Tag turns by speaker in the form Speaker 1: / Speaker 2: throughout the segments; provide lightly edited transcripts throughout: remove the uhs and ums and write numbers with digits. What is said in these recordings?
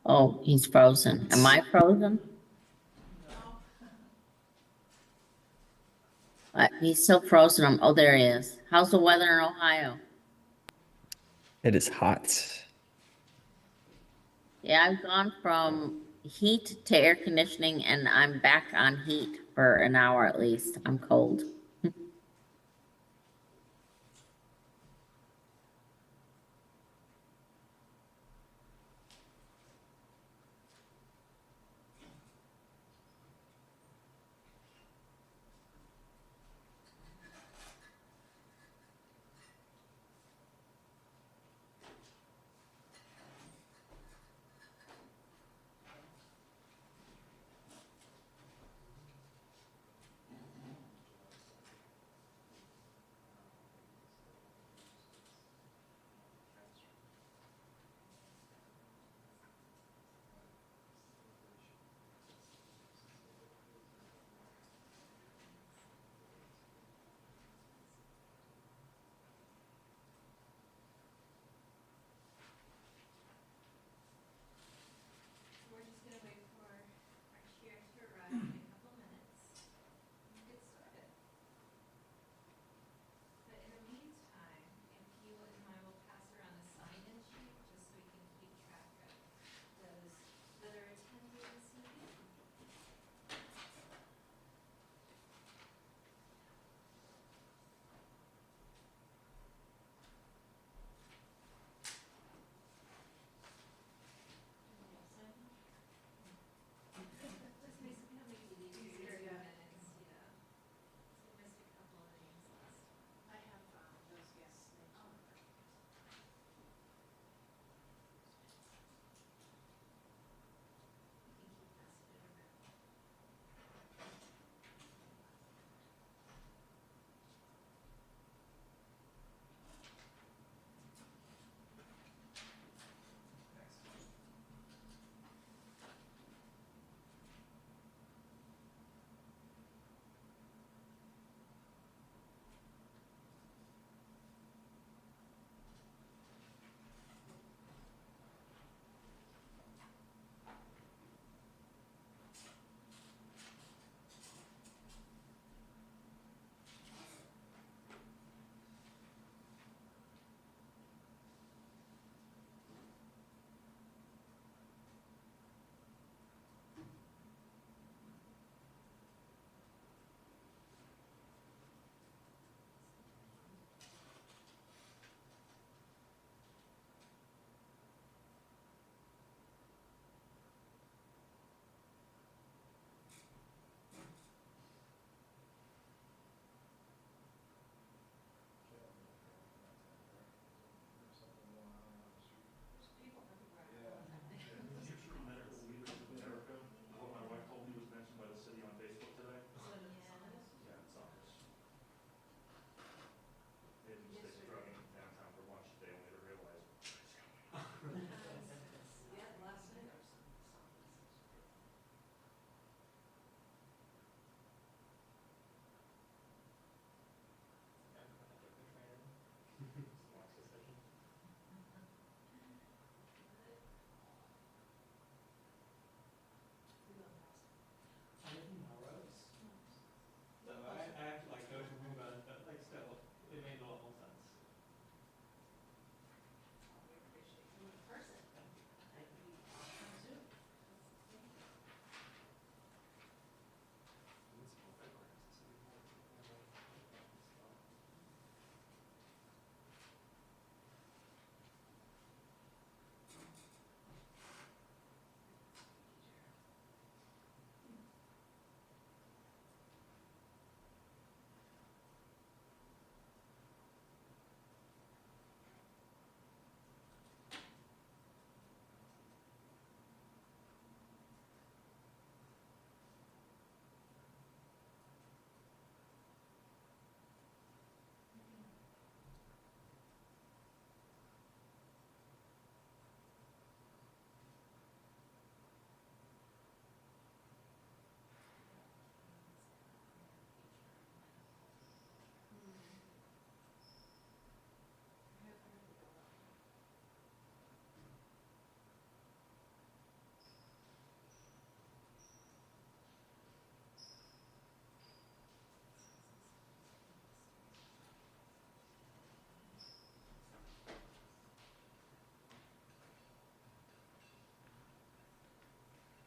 Speaker 1: Oh, he's frozen. Am I frozen? He's still frozen. Oh, there he is. How's the weather in Ohio?
Speaker 2: It is hot.
Speaker 1: Yeah, I've gone from heat to air conditioning and I'm back on heat for an hour at least. I'm cold.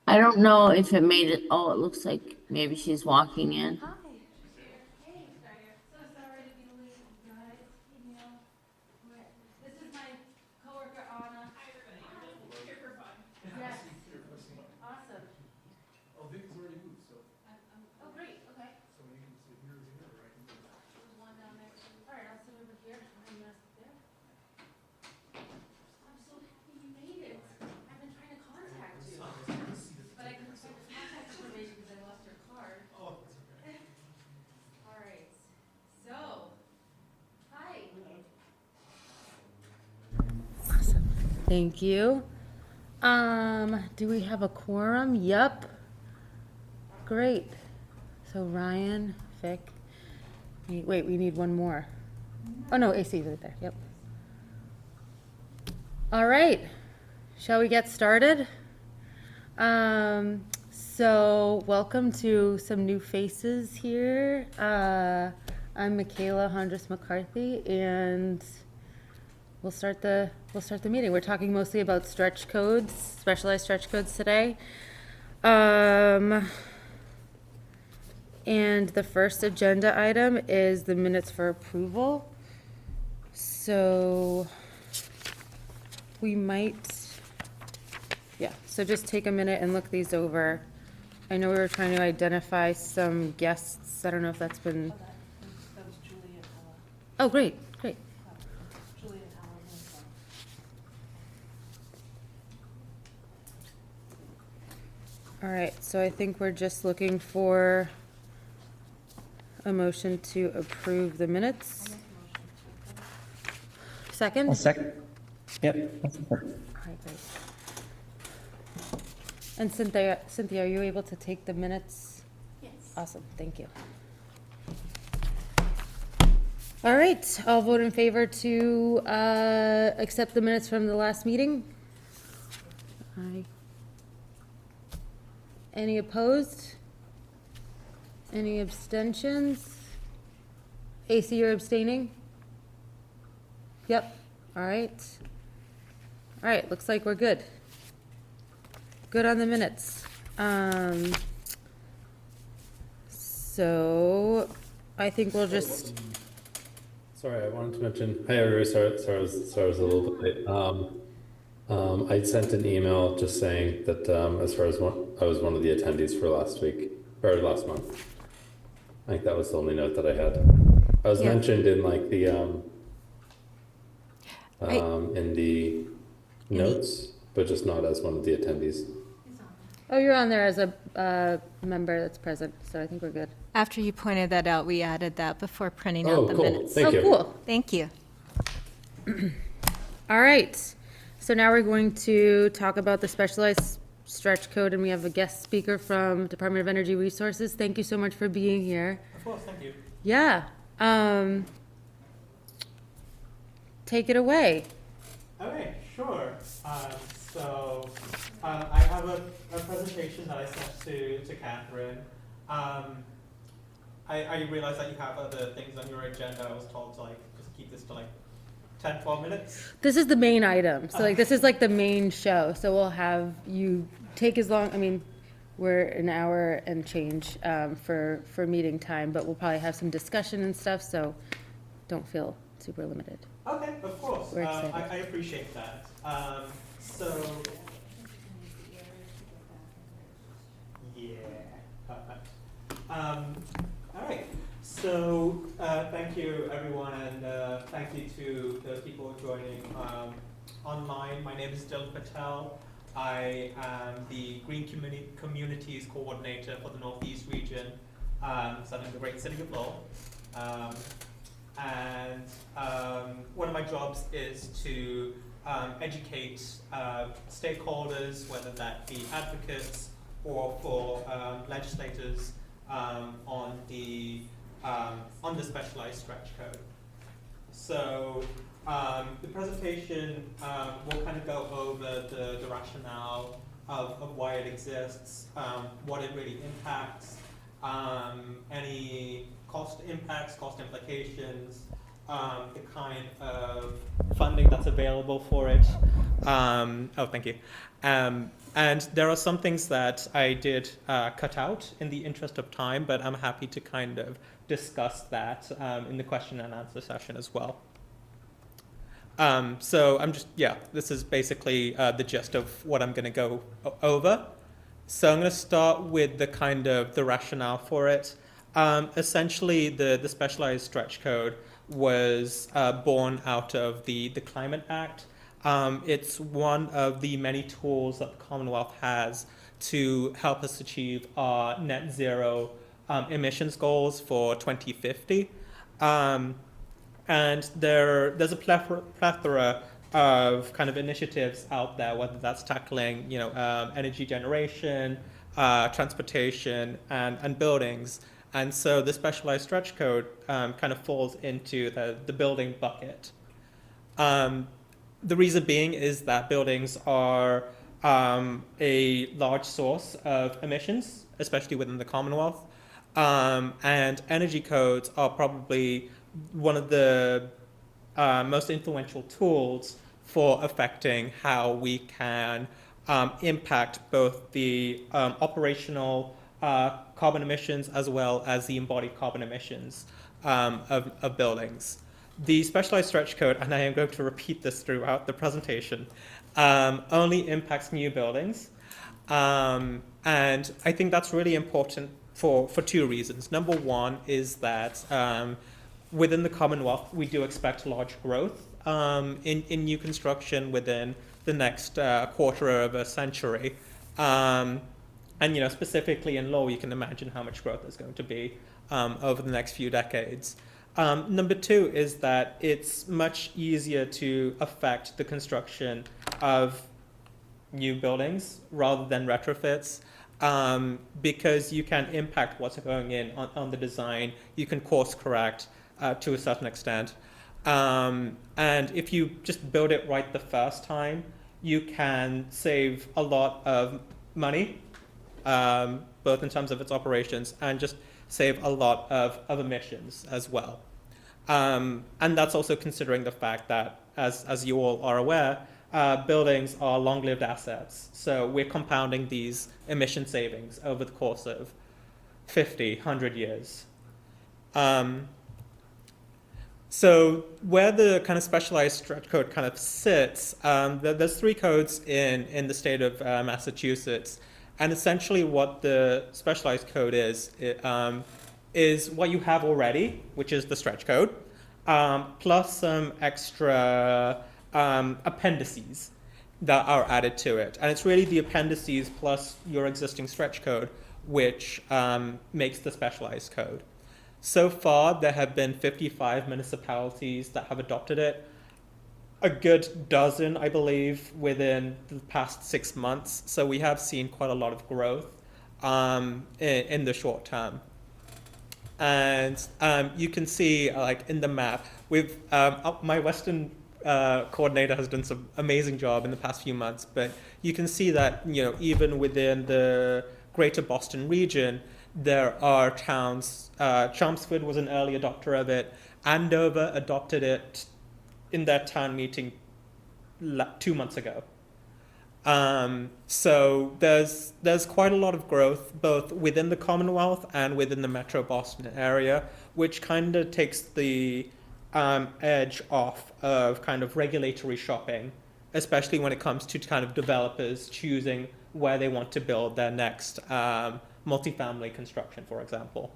Speaker 1: I don't know if it made it. Oh, it looks like maybe she's walking in.
Speaker 3: Hi. Hey, so sorry to be late, you guys. You know, this is my coworker Anna. Hi, everybody. We're here for fun. Yes. Awesome.
Speaker 4: Oh, Vic's already moved, so
Speaker 3: Oh, great. Okay.
Speaker 4: you can sit here or there, or I can go.
Speaker 3: There's one down there. All right, I'll sit over here. I'm gonna sit there. I'm so happy you made it. I've been trying to contact you, but I couldn't find your contact information because I lost your card.
Speaker 4: Oh, that's okay.
Speaker 3: All right. So, hi.
Speaker 5: Awesome. Thank you. Do we have a quorum? Yep. Great. So Ryan, Vic. Wait, we need one more. Oh no, AC is right there. Yep. All right. Shall we get started? So welcome to some new faces here. I'm Michaela Hondras McCarthy, and we'll start the meeting. We're talking mostly about stretch codes, specialized stretch codes today. And the first agenda item is the minutes for approval. So we might, so just take a minute and look these over. I know we were trying to identify some guests. I don't know if that's been.
Speaker 3: That was Julie and Ella.
Speaker 5: Oh, great.
Speaker 3: Julie and Ella.
Speaker 5: All right, so I think we're just looking for a motion to approve the minutes. Second?
Speaker 2: I'll second. Yep. That's perfect.
Speaker 5: All right, great. And Cynthia, are you able to take the minutes?
Speaker 3: Yes.
Speaker 5: Awesome, thank you. All right, I'll vote in favor to accept the minutes from the last meeting. Aye. Any opposed? Any abstentions? AC, you're abstaining? Yep, all right. All right, looks like we're good. Good on the minutes. So I think we'll just,
Speaker 6: Sorry, I wanted to mention, hi everybody, sorry, I was a little bit late. I sent an email just saying that as far as I was one of the attendees for last week, or last month. I think that was the only note that I had. I was
Speaker 5: Yeah.
Speaker 6: mentioned in like the, in the notes, but just not as one of the attendees.
Speaker 5: oh, you're on there as a member that's present, so I think we're good.
Speaker 7: After you pointed that out, we added that before printing
Speaker 6: Oh,
Speaker 7: out the
Speaker 6: cool.
Speaker 7: minutes.
Speaker 6: Thank you.
Speaker 5: Oh, cool.
Speaker 7: Thank you.
Speaker 5: All right, so now we're going to talk about the specialized stretch code, and we have a guest speaker from Department of Energy Resources. Thank you so much for being here.
Speaker 4: Of course, thank you.
Speaker 5: Yeah, take it away.
Speaker 4: Okay, sure. I have a presentation that I sent to Catherine. I realize that you have other things on your agenda. I was told to just keep this to 10, 12 minutes.
Speaker 5: This is the main item, so this is like the main show, so we'll have you take as long, I mean, we're an hour and change for meeting time, but we'll probably have some discussion and stuff, so don't feel super limited.
Speaker 4: Okay, of course.
Speaker 5: We're excited.
Speaker 4: I appreciate that. Yeah, perfect. All right. So thank you, everyone, and thank you to the people joining online. My name is Dil Patel. I am the Green Communities Coordinator for the Northeast region, serving the great city of Lowell. And one of my jobs is to educate stakeholders, whether that be advocates or for legislators, on the specialized stretch code. So the presentation will kind of go over the rationale of why it exists, what it really impacts, any cost impacts, cost implications, the kind of funding that's available for it. Oh, thank you. And there are some things that I did cut out in the interest of time, but I'm happy to kind of discuss that in the question and answer session as well. So this is basically the gist of what I'm going to go over. So I'm going to start with the kind of the rationale for it. Essentially, the specialized stretch code was born out of the Climate Act. It's one of the many tools that the Commonwealth has to help us achieve our net zero emissions goals for 2050. And there's a plethora of kind of initiatives out there, whether that's tackling, energy generation, transportation, and buildings. And so the specialized stretch code kind of falls into the building bucket. The reason being is that buildings are a large source of emissions, especially within the Commonwealth. And energy codes are probably one of the most influential tools for affecting how we can impact both the operational carbon emissions as well as the embodied carbon emissions of buildings. The specialized stretch code, and I am going to repeat this throughout the presentation, only impacts new buildings. And I think that's really important for two reasons. Number one is that within the Commonwealth, we do expect large growth in new construction within the next quarter of a century. And specifically in Lowell, you can imagine how much growth there's going to be over the next few decades. Number two is that it's much easier to affect the construction of new buildings rather than retrofits, because you can impact what's going in on the design. You can course correct to a certain extent. And if you just build it right the first time, you can save a lot of money, both in terms of its operations and just save a lot of emissions as well. And that's also considering the fact that, as you all are aware, buildings are long-lived assets. So we're compounding these emission savings over the course of 50, 100 years. So where the kind of specialized stretch code kind of sits, there's three codes in the state of Massachusetts. And essentially what the specialized code is what you have already, which is the stretch code, plus some extra appendices that are added to it. And it's really the appendices plus your existing stretch code which makes the specialized code. So far, there have been 55 municipalities that have adopted it. A good dozen, I believe, within the past 6 months. So we have seen quite a lot of growth in the short term. And you can see, like in the map, my Western coordinator has done some amazing job in the past few months. But you can see that even within the Greater Boston region, there are towns. Chelmsford was an early adopter of it. Andover adopted it in their town meeting 2 months ago. So there's quite a lot of growth both within the Commonwealth and within the Metro Boston area, which kind of takes the edge off of kind of regulatory shopping, especially when it comes to kind of developers choosing where they want to build their next multifamily construction, for example.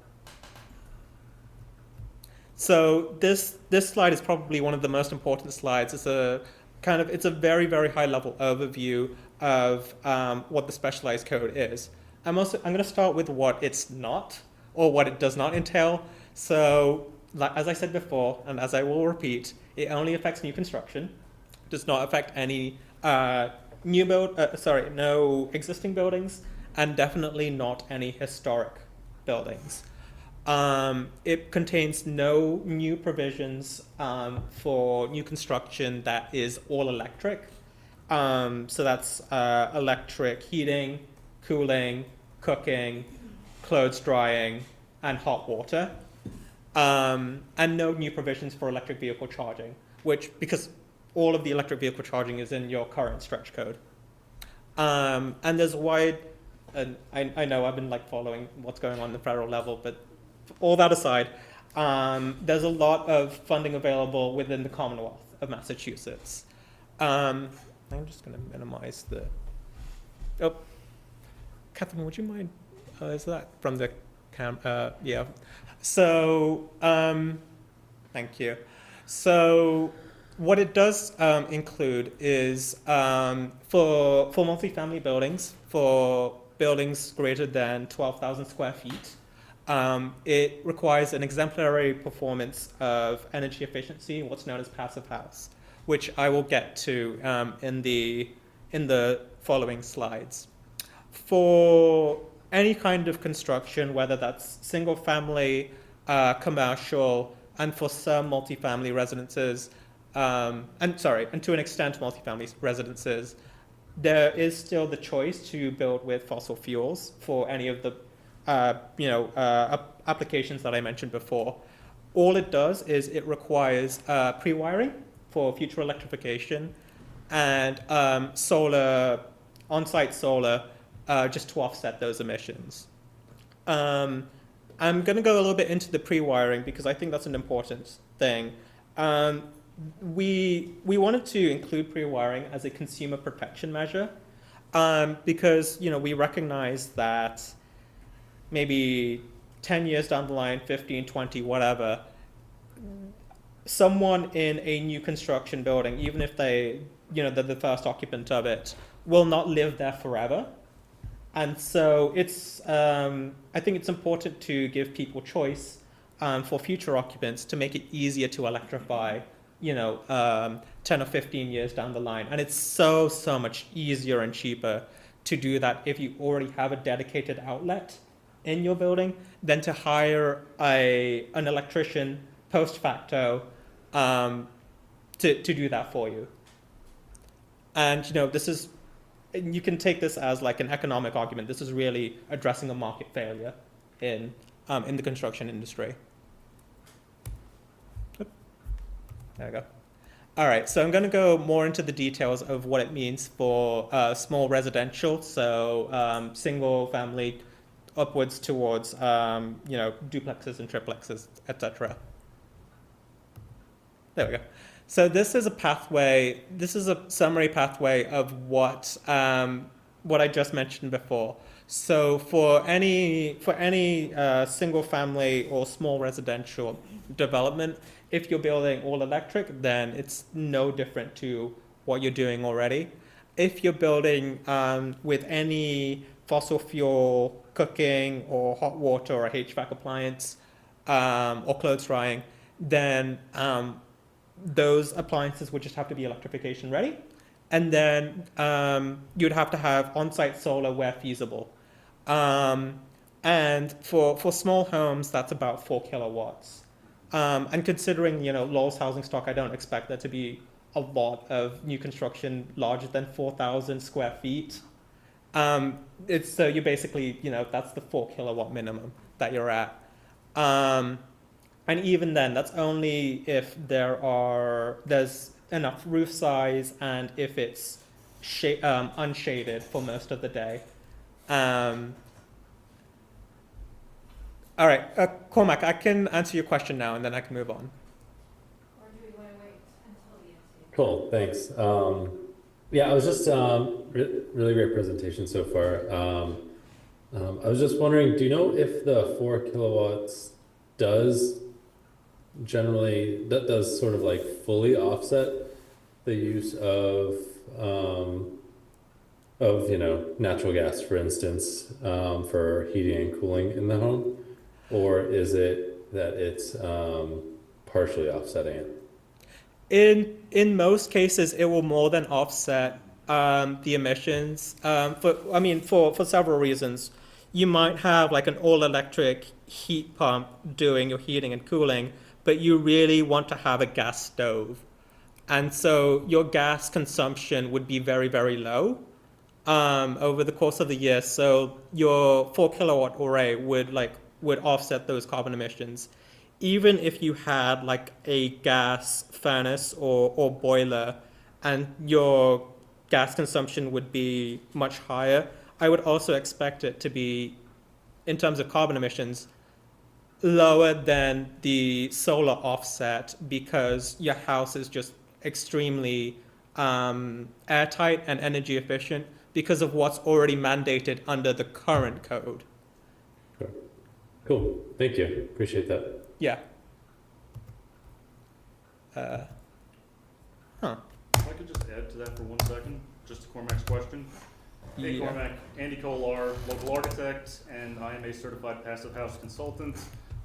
Speaker 4: So this slide is probably one of the most important slides. It's a very, very high level overview of what the specialized code is. I'm going to start with what it's not, or what it does not entail. So as I said before, and as I will repeat, it only affects new construction, does not affect any no existing buildings, and definitely not any historic buildings. It contains no new provisions for new construction that is all electric. So that's electric heating, cooling, cooking, clothes drying, and hot water. and no new provisions for electric vehicle charging, because all of the electric vehicle charging is in your current stretch code. And there's wide, and I know I've been like following what's going on at the federal level, but all that aside, there's a lot of funding available within the Commonwealth of Massachusetts. I'm just going to minimize the. Oh, Catherine, would you mind? Is that from the yeah. So, thank you. So, what it does include is for multifamily buildings, for buildings greater than 12,000 square feet, it requires an exemplary performance of energy efficiency, what's known as passive house, which I will get to in the following slides. For any kind of construction, whether that's single family, commercial, and for some multifamily residences, and to an extent multifamily residences, there is still the choice to build with fossil fuels for any of the applications that I mentioned before. All it does is it requires pre-wiring for future electrification and solar, on-site solar, just to offset those emissions. I'm going to go a little bit into the pre-wiring because I think that's an important thing. We wanted to include pre-wiring as a consumer protection measure because we recognize that maybe 10 years down the line, 15, 20, whatever, someone in a new construction building, even if they're the first occupant of it, will not live there forever. And so it's, I think it's important to give people choice for future occupants to make it easier to electrify, 10 or 15 years down the line. And it's so much easier and cheaper to do that if you already have a dedicated outlet in your building than to hire an electrician post facto to do that for you. And, this is, you can take this as like an economic argument. This is really addressing a market failure in the construction industry. There we go. All right, so I'm going to go more into the details of what it means for small residential, so single family upwards towards duplexes and triplexes, etc. There we go. So this is a pathway. This is a summary pathway of what I just mentioned before. So for any single family or small residential development, if you're building all electric, then it's no different to what you're doing already. If you're building with any fossil fuel cooking or hot water or HVAC appliance or clothes drying, then those appliances would just have to be electrification ready. And then you'd have to have on-site solar where feasible. And for small homes, that's about 4 kilowatts. And considering, Lowell's housing stock, I don't expect there to be a lot of new construction larger than 4,000 square feet. It's so you basically, that's the 4 kilowatt minimum that you're at. And even then, that's only if there's enough roof size and if it's unshaded for most of the day. All right, Cormac, I can answer your question now and then I can move on.
Speaker 3: Or do we want to wait until the end?
Speaker 6: Cool, thanks. Yeah, I was just really great presentation so far. I was just wondering, do you know if the 4 kilowatts does sort of like fully offset the use of natural gas, for instance, for heating and cooling in the home, or is it that it's partially offsetting it?
Speaker 4: In most cases, it will more than offset the emissions. For several reasons. You might have like an all-electric heat pump doing your heating and cooling, but you really want to have a gas stove. And so your gas consumption would be very, very low over the course of the year. So your 4 kilowatt array would offset those carbon emissions. even if you had like a gas furnace or boiler and your gas consumption would be much higher, I would also expect it to be, in terms of carbon emissions, lower than the solar offset because your house is just extremely airtight and energy efficient because of what's already mandated under the current code.
Speaker 6: Sure. Cool. Thank you. Appreciate that.
Speaker 4: Yeah.
Speaker 8: If I could just add to that for 1 second, just to Cormac's question. Hey
Speaker 4: Yeah.
Speaker 8: Cormac, Andy Kolar, local architect, and I am a certified passive house consultant.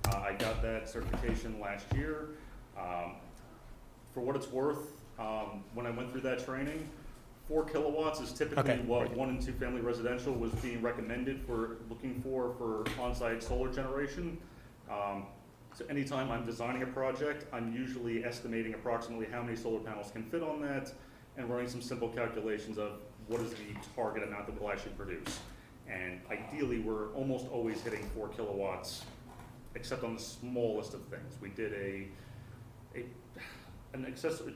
Speaker 8: I got that certification last year. For what it's worth, when I went through that training, 4 kilowatts is typically
Speaker 4: Okay.
Speaker 8: what 1 and 2 family residential was being recommended for looking for on-site solar generation. So anytime I'm designing a project, I'm usually estimating approximately how many solar panels can fit on that and running some simple calculations of what is the target amount that we'll actually produce. And ideally, we're almost always hitting 4 kilowatts, except on the smallest of things. We did a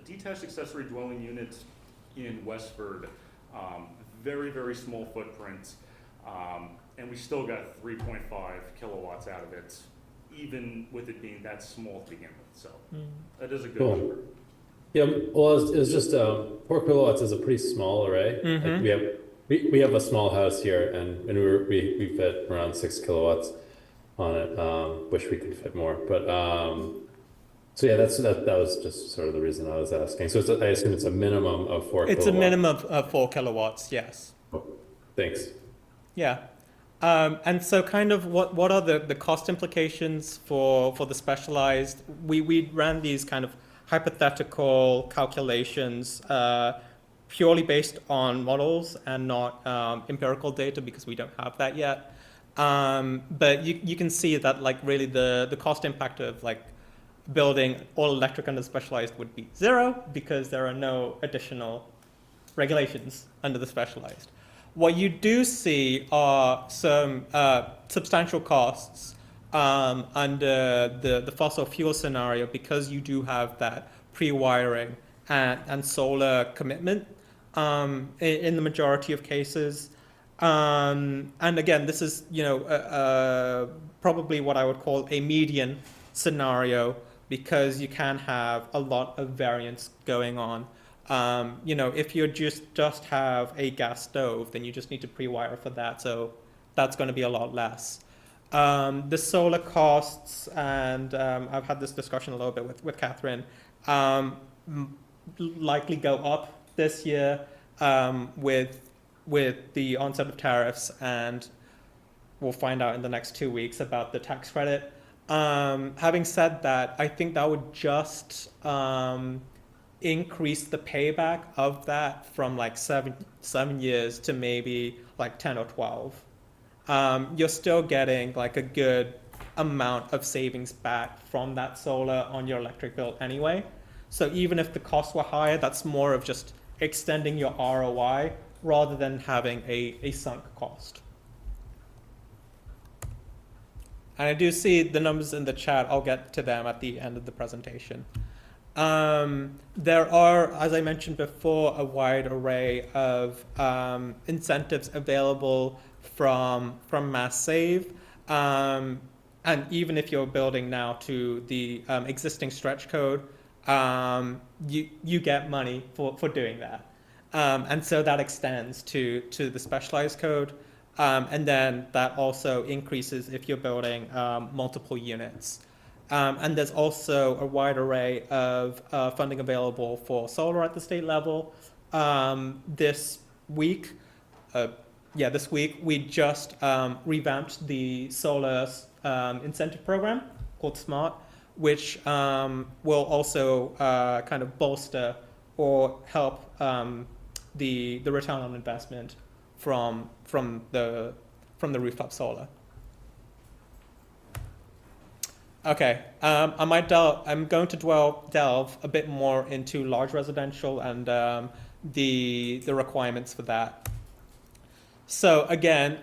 Speaker 8: detached accessory dwelling unit in Westford, very, very small footprint, and we still got 3.5 kilowatts out of it, even with it being that small to begin with. So that is a good
Speaker 6: Cool.
Speaker 8: number.
Speaker 6: Yeah, well, it's just 4 kilowatts is a pretty small array. Like we have a small house here, and we fit around 6 kilowatts on it. Wish we could fit more, but so yeah, that was just sort of the reason I was asking. So I assume it's a minimum of 4 kilowatts.
Speaker 4: It's a minimum of 4 kilowatts, yes.
Speaker 6: Oh, thanks.
Speaker 4: Yeah. And so kind of what are the cost implications for the specialized? We ran these kind of hypothetical calculations purely based on models and not empirical data because we don't have that yet. But you can see that like really the cost impact of like building all electric under specialized would be 0 because there are no additional regulations under the specialized. What you do see are some substantial costs under the fossil fuel scenario because you do have that pre-wiring and solar commitment in the majority of cases. And again, this is probably what I would call a median scenario because you can have a lot of variance going on. If you just have a gas stove, then you just need to pre-wire for that. So that's going to be a lot less. The solar costs, and I've had this discussion a little bit with Catherine, likely go up this year with the onset of tariffs, and we'll find out in the next 2 weeks about the tax credit. Having said that, I think that would just increase the payback of that from like 7 years to maybe like 10 or 12. You're still getting like a good amount of savings back from that solar on your electric bill anyway. So even if the costs were higher, that's more of just extending your ROI rather than having a sunk cost. And I do see the numbers in the chat. I'll get to them at the end of the presentation. There are, as I mentioned before, a wide array of incentives available from Mass Save. And even if you're building now to the existing stretch code, you get money for doing that. And so that extends to the specialized code. And then that also increases if you're building multiple units. And there's also a wide array of funding available for solar at the state level. This week we just revamped the solar incentive program called SMART, which will also kind of bolster or help the return on investment from the rooftop solar. Okay, I'm going to delve a bit more into large residential and the requirements for that. So again,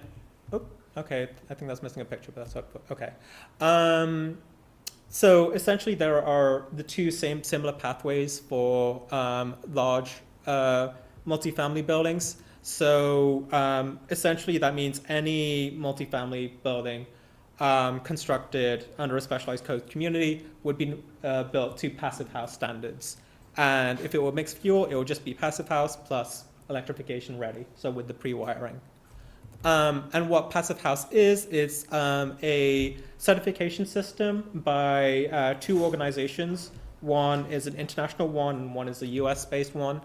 Speaker 4: okay, I think that's missing a picture, but that's okay. So essentially, there are the two similar pathways for large multifamily buildings. So essentially, that means any multifamily building constructed under a specialized code community would be built to passive house standards. And if it were mixed fuel, it would just be passive house plus electrification ready, so with the pre-wiring. And what Passive House is, it's a certification system by two organizations. One is an international one, and one is a US-based one.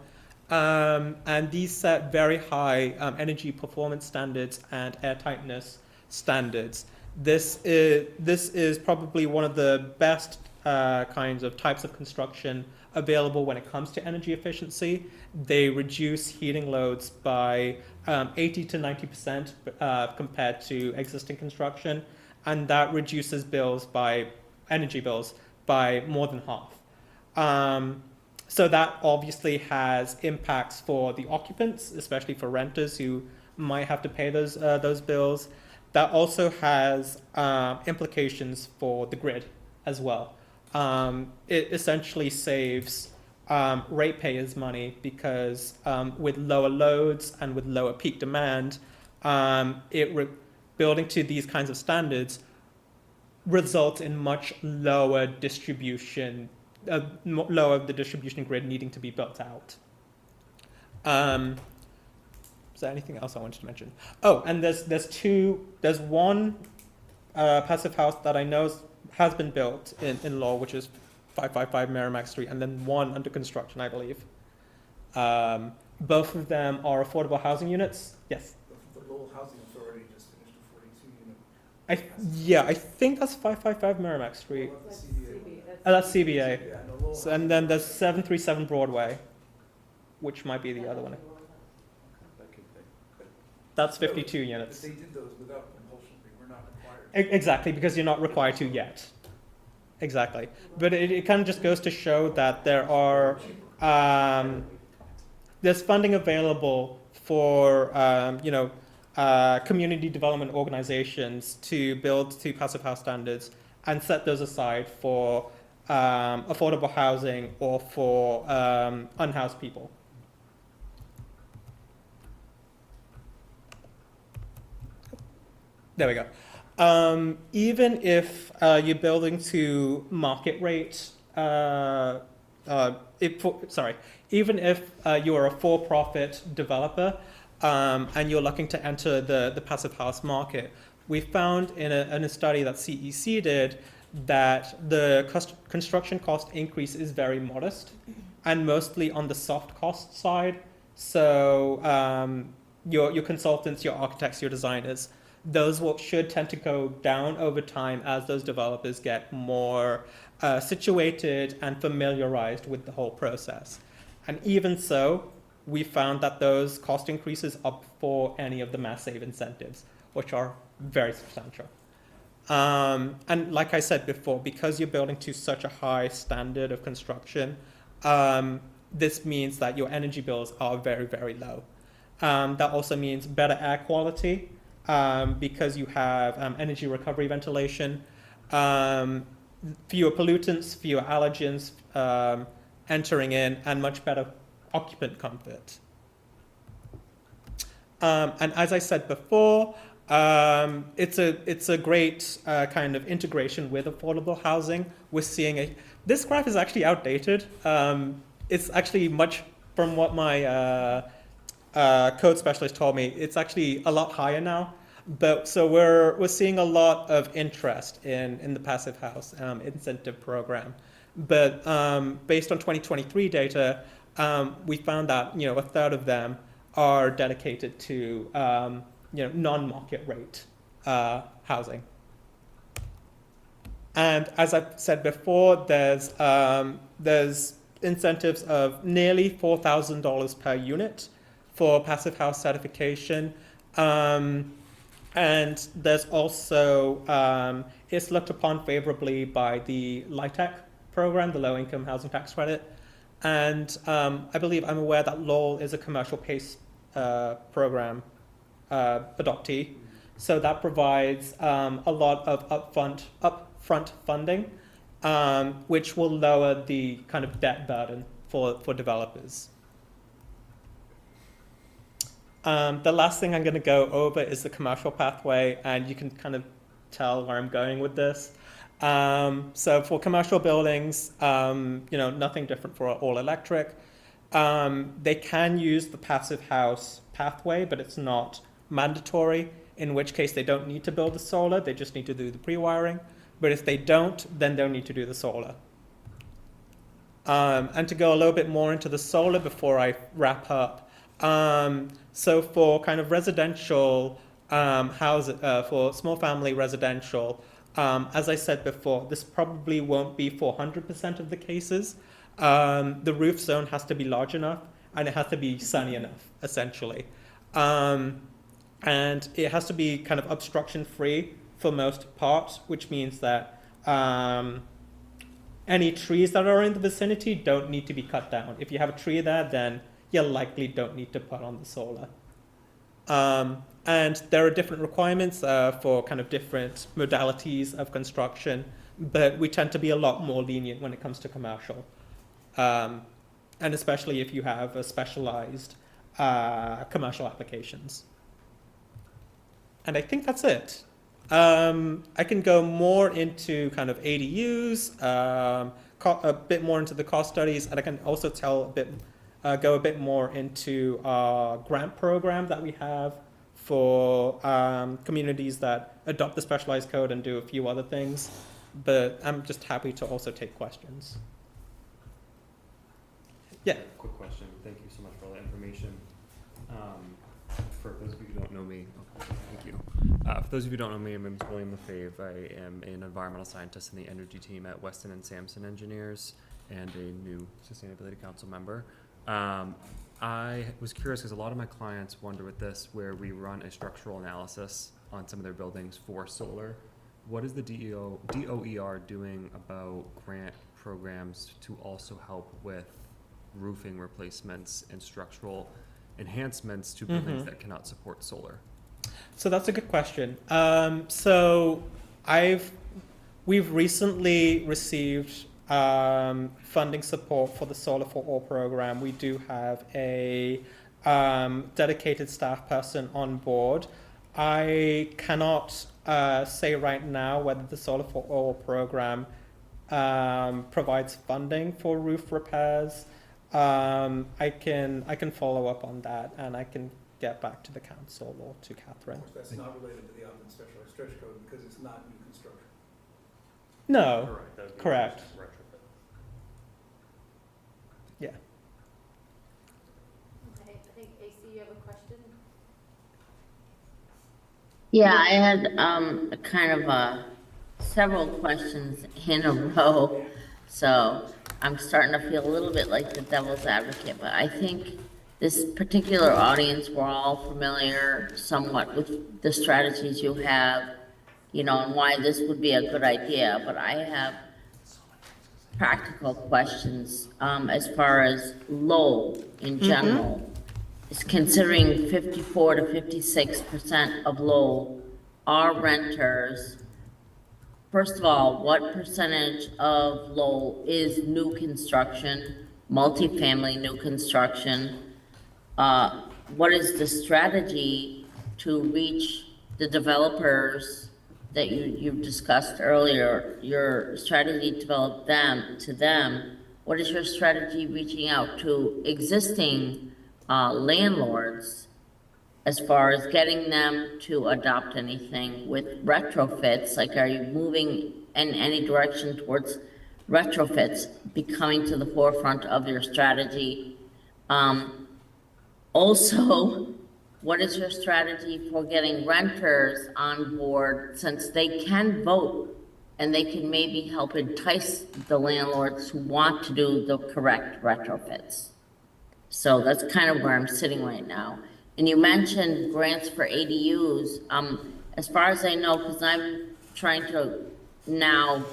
Speaker 4: And these set very high energy performance standards and air tightness standards. This is probably one of the best kinds of types of construction available when it comes to energy efficiency. They reduce heating loads by 80 to 90% compared to existing construction, and that reduces energy bills by more than half. So that obviously has impacts for the occupants, especially for renters who might have to pay those bills. That also has implications for the grid as well. It essentially saves ratepayers money because with lower loads and with lower peak demand, building to these kinds of standards results in much lower distribution, lower the distribution grid needing to be built out. Is there anything else I wanted to mention? Oh, and there's one passive house that I know has been built in Lowell, which is 555 Merrimack Street, and then one under construction, I believe. Both of them are affordable housing units. Yes.
Speaker 9: The Lowell Housing Authority just finished a 42-unit.
Speaker 4: I think that's 555 Merrimack Street.
Speaker 9: Well, that's CBA.
Speaker 4: That's CBA.
Speaker 9: Yeah, no, Lowell
Speaker 4: So, and then there's 737 Broadway, which might be the other one.
Speaker 9: That could be. But
Speaker 4: That's 52
Speaker 9: if
Speaker 4: units.
Speaker 9: they did those without compulsion, they were not required.
Speaker 4: Exactly, because you're not required to yet. Exactly. But it kind of just goes to show that there are, there's funding available for, community development organizations to build to passive house standards and set those aside for affordable housing or for unhoused people. There we go. Even if you're building to market rate, even if you're a for-profit developer and you're looking to enter the passive house market, we found in a study that CEC did that the construction cost increase is very modest and mostly on the soft cost side. So your consultants, your architects, your designers, those should tend to go down over time as those developers get more situated and familiarized with the whole process. And even so, we found that those cost increases are before any of the mass save incentives, which are very substantial. And like I said before, because you're building to such a high standard of construction, this means that your energy bills are very, very low. That also means better air quality, because you have energy recovery ventilation, fewer pollutants, fewer allergens entering in, and much better occupant comfort. And as I said before, it's a great kind of integration with affordable housing. We're seeing this graph is actually outdated. It's actually much from what my code specialist told me. It's actually a lot higher now. But so we're seeing a lot of interest in the passive house incentive program. But based on 2023 data, we found that a third of them are dedicated to non-market rate housing. And as I've said before, there's incentives of nearly $4,000 per unit for passive house certification. And there's also, it's looked upon favorably by the LIHTC program, the Low Income Housing Tax Credit. And I believe I'm aware that Lowell is a commercial PACE program adoptee. So that provides a lot of upfront funding which will lower the kind of debt burden for developers. The last thing I'm going to go over is the commercial pathway, and you can kind of tell where I'm going with this. So for commercial buildings, nothing different for all electric. They can use the passive house pathway, but it's not mandatory, in which case they don't need to build the solar, they just need to do the pre-wiring. But if they don't, then they'll need to do the solar. And to go a little bit more into the solar before I wrap up, so for kind of residential for small family residential, as I said before, this probably won't be for 100% of the cases. The roof zone has to be large enough, and it has to be sunny enough, essentially. And it has to be kind of obstruction free for most parts, which means that any trees that are in the vicinity don't need to be cut down. If you have a tree there, then you likely don't need to put on the solar. And there are different requirements for kind of different modalities of construction, but we tend to be a lot more lenient when it comes to commercial. And especially if you have a specialized commercial applications. And I think that's it. I can go more into kind of ADUs, a bit more into the cost studies, and I can also go a bit more into our grant program that we have for communities that adopt the specialized code and do a few other things. But I'm just happy to also take questions. Yeah.
Speaker 10: Quick question. Thank you so much for all that information. For those of you who don't know me, thank you. For those of you who don't know me, my name is William Lefebvre. I am an environmental scientist in the energy team at Weston and Sampson Engineers and a new Sustainability Council member. I was curious because a lot of my clients wonder with this, where we run a structural analysis on some of their buildings for solar. What is the DOER doing about grant programs to also help with roofing replacements and structural enhancements to buildings that cannot support solar?
Speaker 4: So that's a good question. We've recently received funding support for the Solar for All program. We do have a dedicated staff person on board. I cannot say right now whether the Solar for All program provides funding for roof repairs. I can follow up on that, and I can get back to the council or to Catherine.
Speaker 9: Of course, that's not related to the Upland Specialized Stretch Code because it's not new construction.
Speaker 4: No,
Speaker 8: Correct. That would be
Speaker 4: correct.
Speaker 8: just retrofit.
Speaker 4: Yeah.
Speaker 5: Okay, I think AC, you have a question?
Speaker 1: Yeah, I had kind of several questions in a row, so I'm starting to feel a little bit like the devil's advocate, but I think this particular audience, we're all familiar somewhat with the strategies you have, and why this would be a good idea, but I have practical questions as far as Lowell in general. Is considering 54 to 56% of Lowell are renters. First of all, what percentage of Lowell is new construction, multifamily new construction? What is the strategy to reach the developers that you've discussed earlier? Your strategy to develop to them. What is your strategy reaching out to existing landlords as far as getting them to adopt anything with retrofits? Like, are you moving in any direction towards retrofits becoming to the forefront of your strategy? Also, what is your strategy for getting renters on board, since they can vote and they can maybe help entice the landlords who want to do the correct retrofits? So that's kind of where I'm sitting right now. And you mentioned grants for ADUs. As far as I know, because I'm trying to now,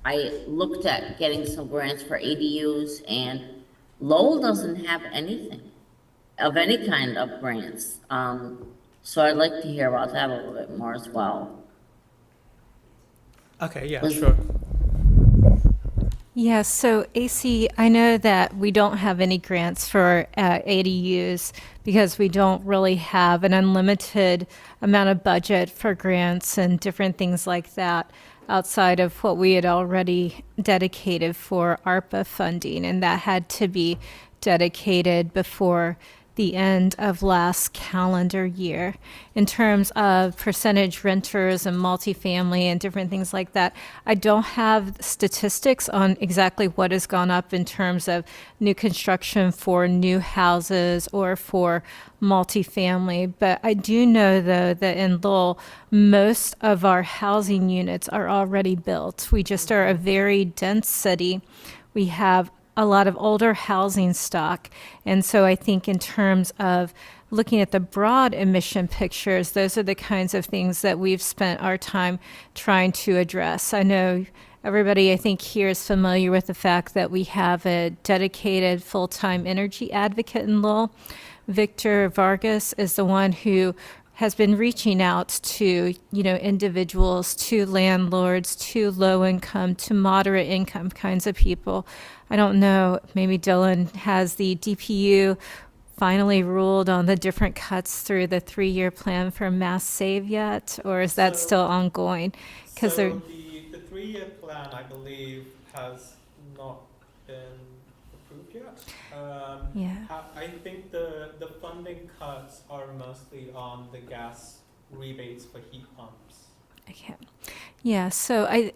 Speaker 1: I looked at getting some grants for ADUs, and Lowell doesn't have anything of any kind of grants. So I'd like to hear about that a little bit more as well.
Speaker 4: Okay, yeah,
Speaker 1: Was-
Speaker 4: sure.
Speaker 7: Yeah, so AC, I know that we don't have any grants for ADUs because we don't really have an unlimited amount of budget for grants and different things like that outside of what we had already dedicated for ARPA funding, and that had to be dedicated before the end of last calendar year. In terms of percentage renters and multifamily and different things like that, I don't have statistics on exactly what has gone up in terms of new construction for new houses or for multifamily. But I do know, though, that in Lowell, most of our housing units are already built. We just are a very dense city. We have a lot of older housing stock. And so I think in terms of looking at the broad emission pictures, those are the kinds of things that we've spent our time trying to address. I know everybody, I think, here is familiar with the fact that we have a dedicated full-time energy advocate in Lowell. Victor Vargas is the one who has been reaching out to, individuals, to landlords, to low income, to moderate income kinds of people. I don't know, maybe Dylan, has the DPU finally ruled on the different cuts through the 3-year plan for Mass Save yet, or is that still ongoing?
Speaker 4: So the 3-year plan, I believe, has not been approved yet.
Speaker 7: Yeah.
Speaker 4: I think the funding cuts are mostly on the gas rebates for heat pumps.
Speaker 7: Okay. Yeah,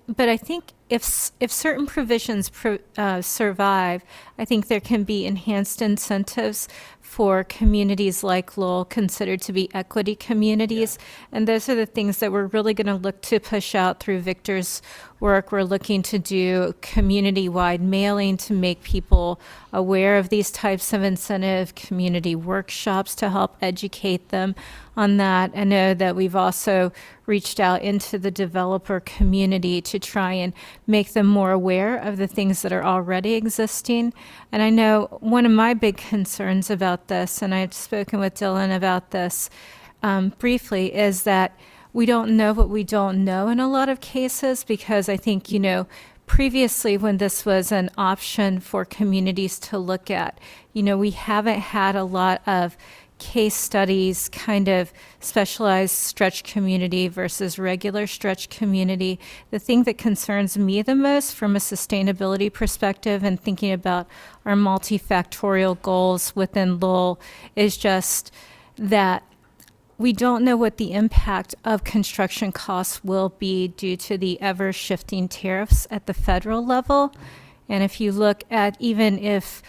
Speaker 7: but I think if certain provisions survive, I think there can be enhanced incentives for communities like Lowell, considered to be equity communities. And those are the things that we're really going to look to push out through Victor's work. We're looking to do community-wide mailing to make people aware of these types of incentive, community workshops to help educate them on that. I know that we've also reached out into the developer community to try and make them more aware of the things that are already existing. And I know one of my big concerns about this, and I've spoken with Dylan about this briefly, is that we don't know what we don't know in a lot of cases, because I think, previously when this was an option for communities to look at, we haven't had a lot of case studies, kind of specialized stretch community versus regular stretch community. The thing that concerns me the most from a sustainability perspective and thinking about our multifactorial goals within Lowell is just that we don't know what the impact of construction costs will be due to the ever-shifting tariffs at the federal level. And if you look at, even if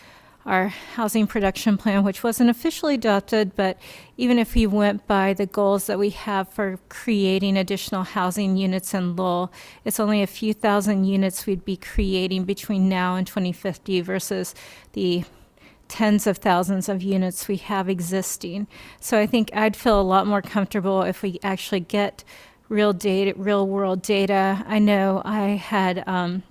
Speaker 7: our housing production plan, which wasn't officially adopted, but even if we went by the goals that we have for creating additional housing units in Lowell, it's only a few thousand units we'd be creating between now and 2050 versus the tens of thousands of units we have existing. So I think I'd feel a lot more comfortable if we actually get real data, real world data. I know I had,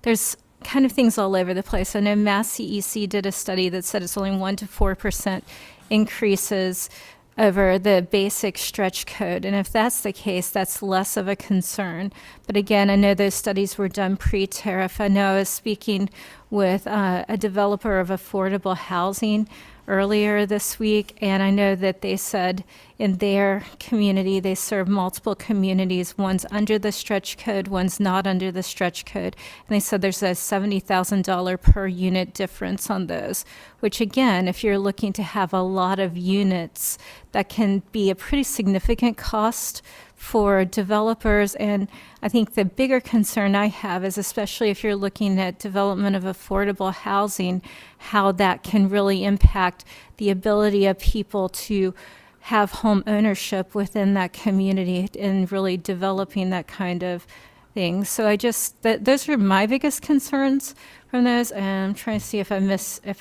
Speaker 7: there's kind of things all over the place. I know Mass CEC did a study that said it's only 1 to 4% increases over the basic stretch code. And if that's the case, that's less of a concern. But again, I know those studies were done pre-tariff. I know I was speaking with a developer of affordable housing earlier this week, and I know that they said in their community, they serve multiple communities. One's under the stretch code, one's not under the stretch code. And they said there's a $70,000 per unit difference on those, which again, if you're looking to have a lot of units, that can be a pretty significant cost for developers. And I think the bigger concern I have is, especially if you're looking at development of affordable housing, how that can really impact the ability of people to have home ownership within that community and really developing that kind of thing. So those are my biggest concerns from those, and I'm trying to see if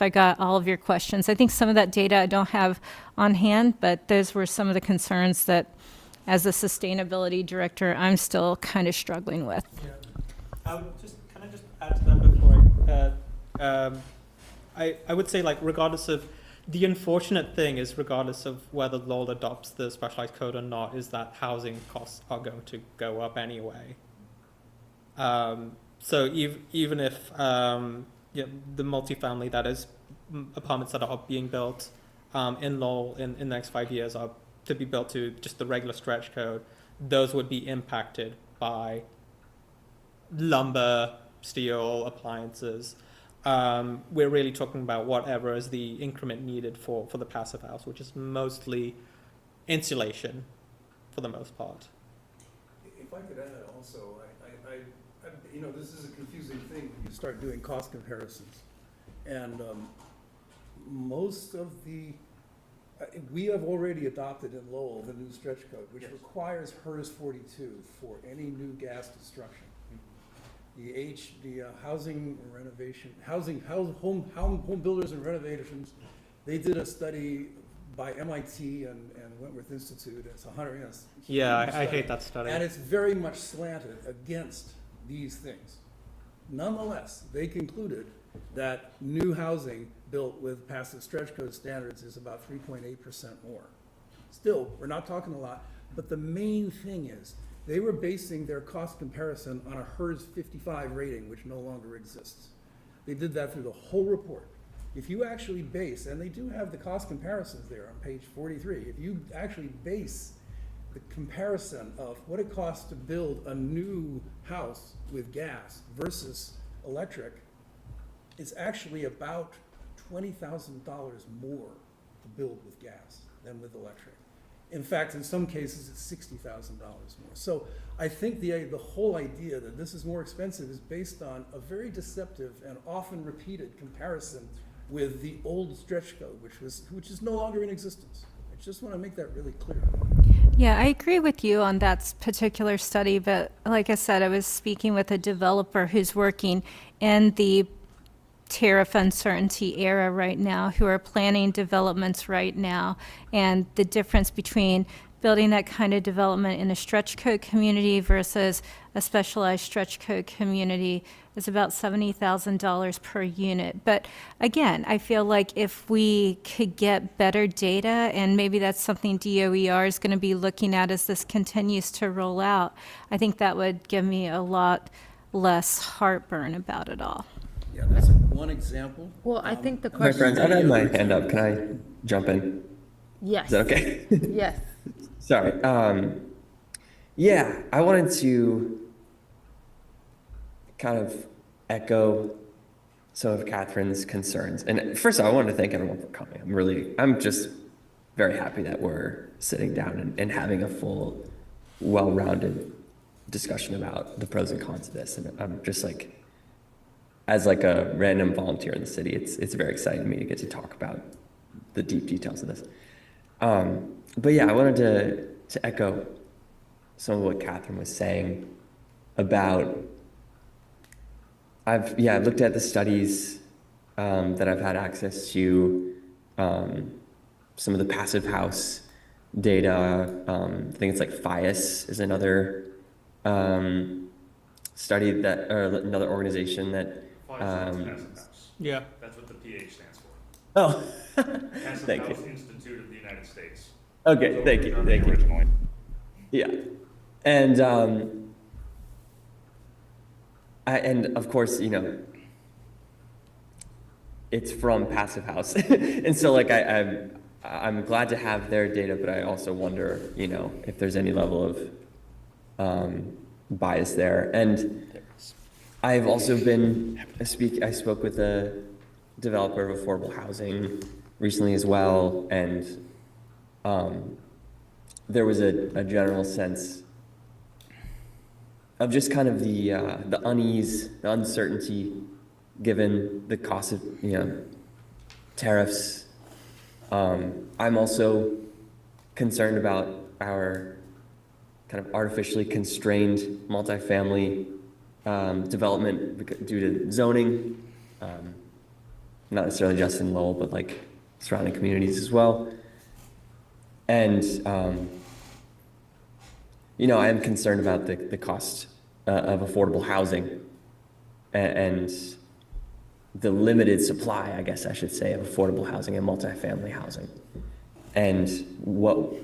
Speaker 7: I got all of your questions. I think some of that data I don't have on hand, but those were some of the concerns that, as a sustainability director, I'm still kind of struggling with.
Speaker 4: Yeah. Can I just add to that before I would say, like, regardless of, the unfortunate thing is, regardless of whether Lowell adopts the specialized code or not, is that housing costs are going to go up anyway. So even if yeah, the multifamily that is apartments that are being built in Lowell in the next 5 years are to be built to just the regular stretch code, those would be impacted by lumber, steel, appliances. We're really talking about whatever is the increment needed for the passive house, which is mostly insulation for the most part.
Speaker 9: If I could add also, you know, this is a confusing thing when you start doing cost comparisons. And most of we have already adopted in Lowell the new stretch code, which requires HERS 42 for any new gas construction. The housing renovation, home builders and renovations, they did a study by MIT and Wentworth Institute. It's 100, yes.
Speaker 4: Yeah, I hate that study.
Speaker 9: And it's very much slanted against these things. Nonetheless, they concluded that new housing built with passive stretch code standards is about 3.8% more. Still, we're not talking a lot, but the main thing is they were basing their cost comparison on a HERS 55 rating, which no longer exists. They did that through the whole report. If you actually base, and they do have the cost comparisons there on page 43, if you actually base the comparison of what it costs to build a new house with gas versus electric, it's actually about $20,000 more to build with gas than with electric. In fact, in some cases, it's $60,000 more. So I think the whole idea that this is more expensive is based on a very deceptive and often repeated comparison with the old stretch code, which is no longer in existence. I just want to make that really clear.
Speaker 7: Yeah, I agree with you on that particular study, but like I said, I was speaking with a developer who's working in the tariff uncertainty era right now, who are planning developments right now, and the difference between building that kind of development in a stretch code community versus a specialized stretch code community is about $70,000 per unit. But again, I feel like if we could get better data, and maybe that's something DOER is going to be looking at as this continues to roll out, I think that would give me a lot less heartburn about it all.
Speaker 9: Yeah, that's one example.
Speaker 5: Well, I think the
Speaker 2: My
Speaker 5: question.
Speaker 2: friends, I've had my hand up. Can I jump in?
Speaker 5: Yes.
Speaker 2: Is that okay?
Speaker 5: Yes.
Speaker 2: Sorry. Yeah, I wanted to kind of echo some of Catherine's concerns. And first of all, I wanted to thank everyone for coming. I'm just very happy that we're sitting down and having a full, well-rounded discussion about the pros and cons of this. And I'm just like, as like a random volunteer in the city, it's very exciting to me to get to talk about the deep details of this. But yeah, I wanted to echo some of what Catherine was saying about, I've looked at the studies that I've had access to, some of the passive house data. I think it's like FIAS is another study that, or another organization that.
Speaker 8: Passive House.
Speaker 4: Yeah.
Speaker 8: That's what the PH stands for.
Speaker 2: Oh,
Speaker 8: Passive
Speaker 2: thank
Speaker 8: House
Speaker 2: you.
Speaker 8: Institute of the United States.
Speaker 2: Okay, thank you, thank you.
Speaker 8: Originally.
Speaker 2: Yeah, and and of course, you know, it's from Passive House, and so like I'm glad to have their data, but I also wonder, you know, if there's any level of bias there. And I've also been I spoke with a developer of affordable housing recently as well, and there was a general sense of just kind of the unease, the uncertainty, given the cost of, you know, tariffs. I'm also concerned about our kind of artificially constrained multifamily development due to zoning, not necessarily just in Lowell, but like surrounding communities as well. And, you know, I am concerned about the cost of affordable housing and the limited supply, I guess I should say, of affordable housing and multifamily housing. And what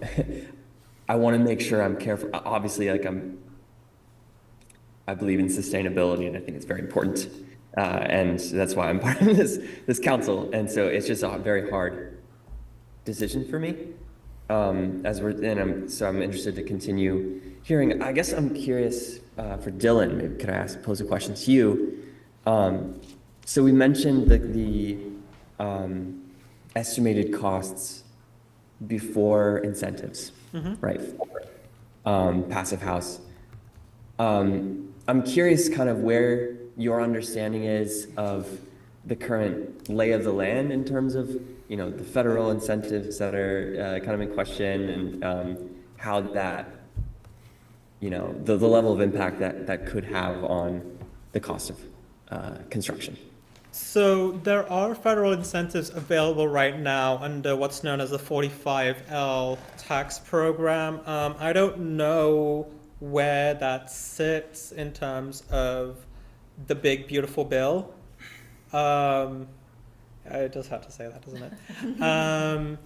Speaker 2: I want to make sure I'm careful. Obviously, like I believe in sustainability, and I think it's very important. And that's why I'm part of this council. And so it's just a very hard decision for me. I'm interested to continue hearing. I guess I'm curious for Dylan. Maybe could I pose a question to you? So we mentioned the estimated costs before incentives, right? For passive house. I'm curious kind of where your understanding is of the current lay of the land in terms of, the federal incentives that are kind of in question, and how that, the level of impact that could have on the cost of construction.
Speaker 4: So there are federal incentives available right now under what's known as the 45L tax program. I don't know where that sits in terms of the big beautiful bill. It does have to say that, doesn't it?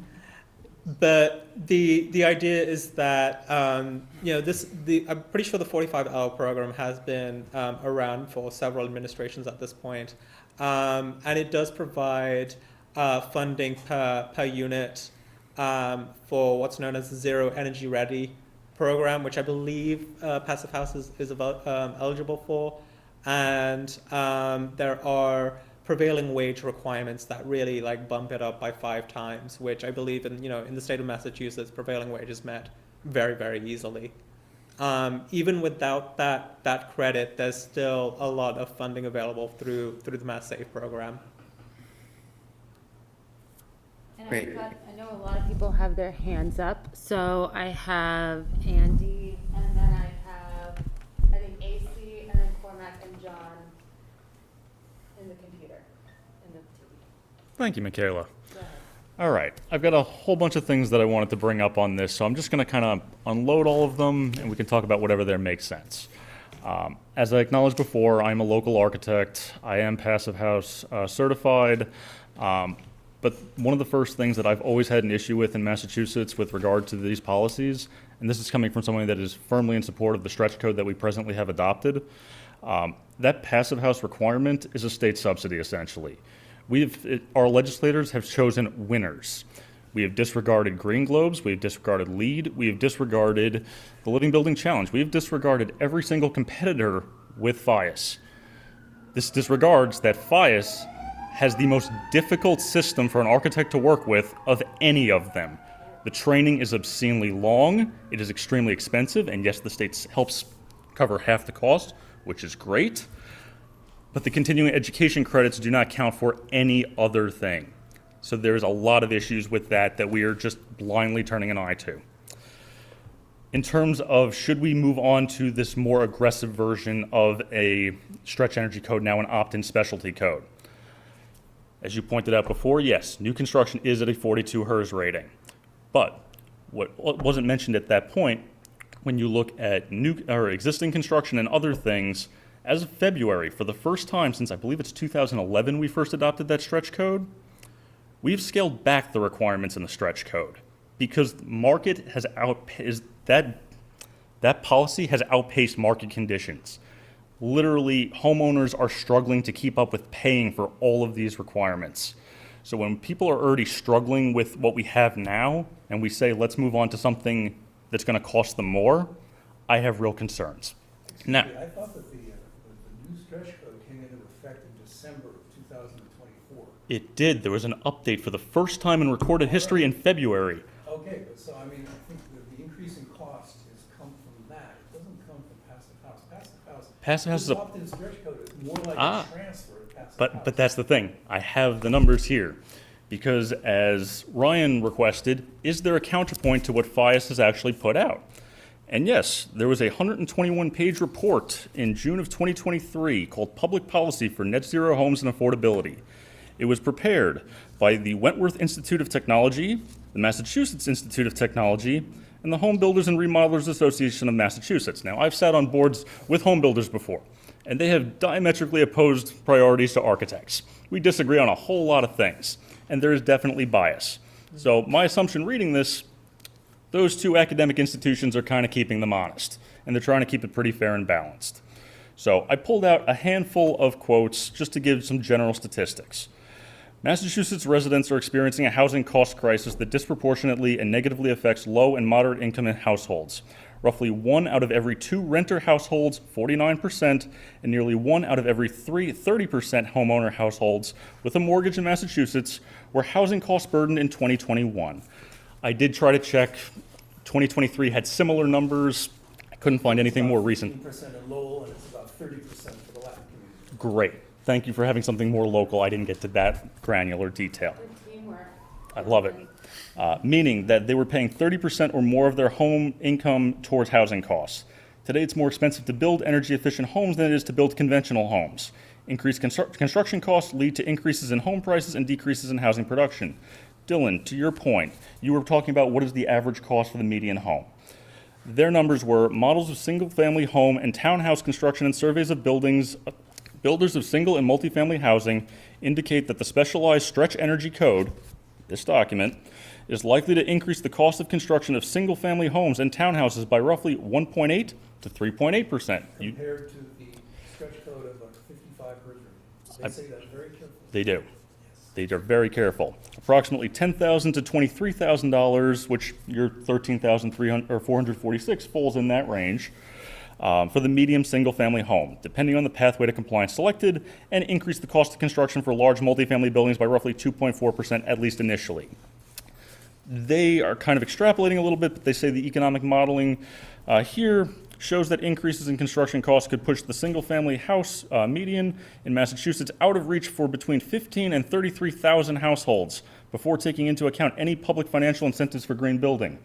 Speaker 4: But the idea is that I'm pretty sure the 45L program has been around for several administrations at this point, and it does provide funding per unit for what's known as the Zero Energy Ready program, which I believe Passive House is eligible for, and there are prevailing wage requirements that really bump it up by 5 times, which I believe in the state of Massachusetts, prevailing wage is met very, very easily. Even without that credit, there's still a lot of funding available through the Mass Save program.
Speaker 5: And
Speaker 2: Great.
Speaker 5: I know a lot of people have their hands up, so I have Andy, and then I have, I think, AC, and then Cormac and John in the computer, in the TV.
Speaker 11: Thank you, Michaela.
Speaker 5: Go ahead.
Speaker 11: All right, I've got a whole bunch of things that I wanted to bring up on this, so I'm just going to kind of unload all of them, and we can talk about whatever there makes sense. As I acknowledged before, I'm a local architect. I am Passive House certified. But one of the first things that I've always had an issue with in Massachusetts with regard to these policies, and this is coming from someone that is firmly in support of the stretch code that we presently have adopted, that passive house requirement is a state subsidy, essentially. Our legislators have chosen winners. We have disregarded Green Globes, we have disregarded LEED, we have disregarded the Living Building Challenge, we have disregarded every single competitor with FIAS. This disregards that FIAS has the most difficult system for an architect to work with of any of them. The training is obscenely long, it is extremely expensive, and yes, the state helps cover half the cost, which is great, but the continuing education credits do not count for any other thing. So there's a lot of issues with that we are just blindly turning an eye to. In terms of should we move on to this more aggressive version of a stretch energy code, now an opt-in specialty code? As you pointed out before, yes, new construction is at a 42 HERS rating. But what wasn't mentioned at that point, when you look at new or existing construction and other things, as of February, for the first time since I believe it's 2011 we first adopted that stretch code, we've scaled back the requirements in the stretch code because market has that policy has outpaced market conditions. Literally, homeowners are struggling to keep up with paying for all of these requirements. So when people are already struggling with what we have now, and we say, let's move on to something that's going to cost them more, I have real concerns. Now,
Speaker 9: I thought that the new stretch code came into effect in December of 2024.
Speaker 11: it did. There was an update for the first time in recorded history in February.
Speaker 9: Okay, but so, I mean, I think that the increase in cost has come from that. It doesn't come from Passive House.
Speaker 11: Passive House is a
Speaker 9: opt-in stretch code is more like a transfer of Passive House.
Speaker 11: But that's the thing. I have the numbers here. Because as Ryan requested, is there a counterpoint to what FIAS has actually put out? And yes, there was a 121-page report in June of 2023 called Public Policy for Net Zero Homes and Affordability. It was prepared by the Wentworth Institute of Technology, the Massachusetts Institute of Technology, and the Home Builders and Remodelers Association of Massachusetts. Now, I've sat on boards with home builders before, and they have diametrically opposed priorities to architects. We disagree on a whole lot of things, and there is definitely bias. So my assumption reading this, those two academic institutions are kind of keeping them honest, and they're trying to keep it pretty fair and balanced. So I pulled out a handful of quotes just to give some general statistics. Massachusetts residents are experiencing a housing cost crisis that disproportionately and negatively affects low and moderate income households. Roughly 1 out of every 2 renter households, 49%, and nearly 1 out of every 3, 30% homeowner households with a mortgage in Massachusetts were housing cost burdened in 2021. I did try to check. 2023 had similar numbers. I couldn't find anything more recent.
Speaker 9: 15% in Lowell, and it's about 30% for the Latin community.
Speaker 11: Great. Thank you for having something more local. I didn't get to that granular detail. I love it. Meaning that they were paying 30% or more of their home income towards housing costs. Today, it's more expensive to build energy-efficient homes than it is to build conventional homes. Increased construction costs lead to increases in home prices and decreases in housing production. Dylan, to your point, you were talking about what is the average cost for the median home. Their numbers were models of single-family home and townhouse construction and surveys of builders of single and multifamily housing indicate that the specialized stretch energy code, this document, is likely to increase the cost of construction of single-family homes and townhouses by roughly 1.8 to 3.8%.
Speaker 9: Compared to the stretch code of a 55 bedroom. They say that very carefully.
Speaker 11: They do. They are very careful. Approximately $10,000 to $23,000, which your $13,300 or $446 falls in that range, for the medium single-family home, depending on the pathway to compliance selected, and increase the cost of construction for large multifamily buildings by roughly 2.4%, at least initially. They are kind of extrapolating a little bit, but they say the economic modeling here shows that increases in construction costs could push the single-family house median in Massachusetts out of reach for between 15 and 33,000 households before taking into account any public financial incentives for green building.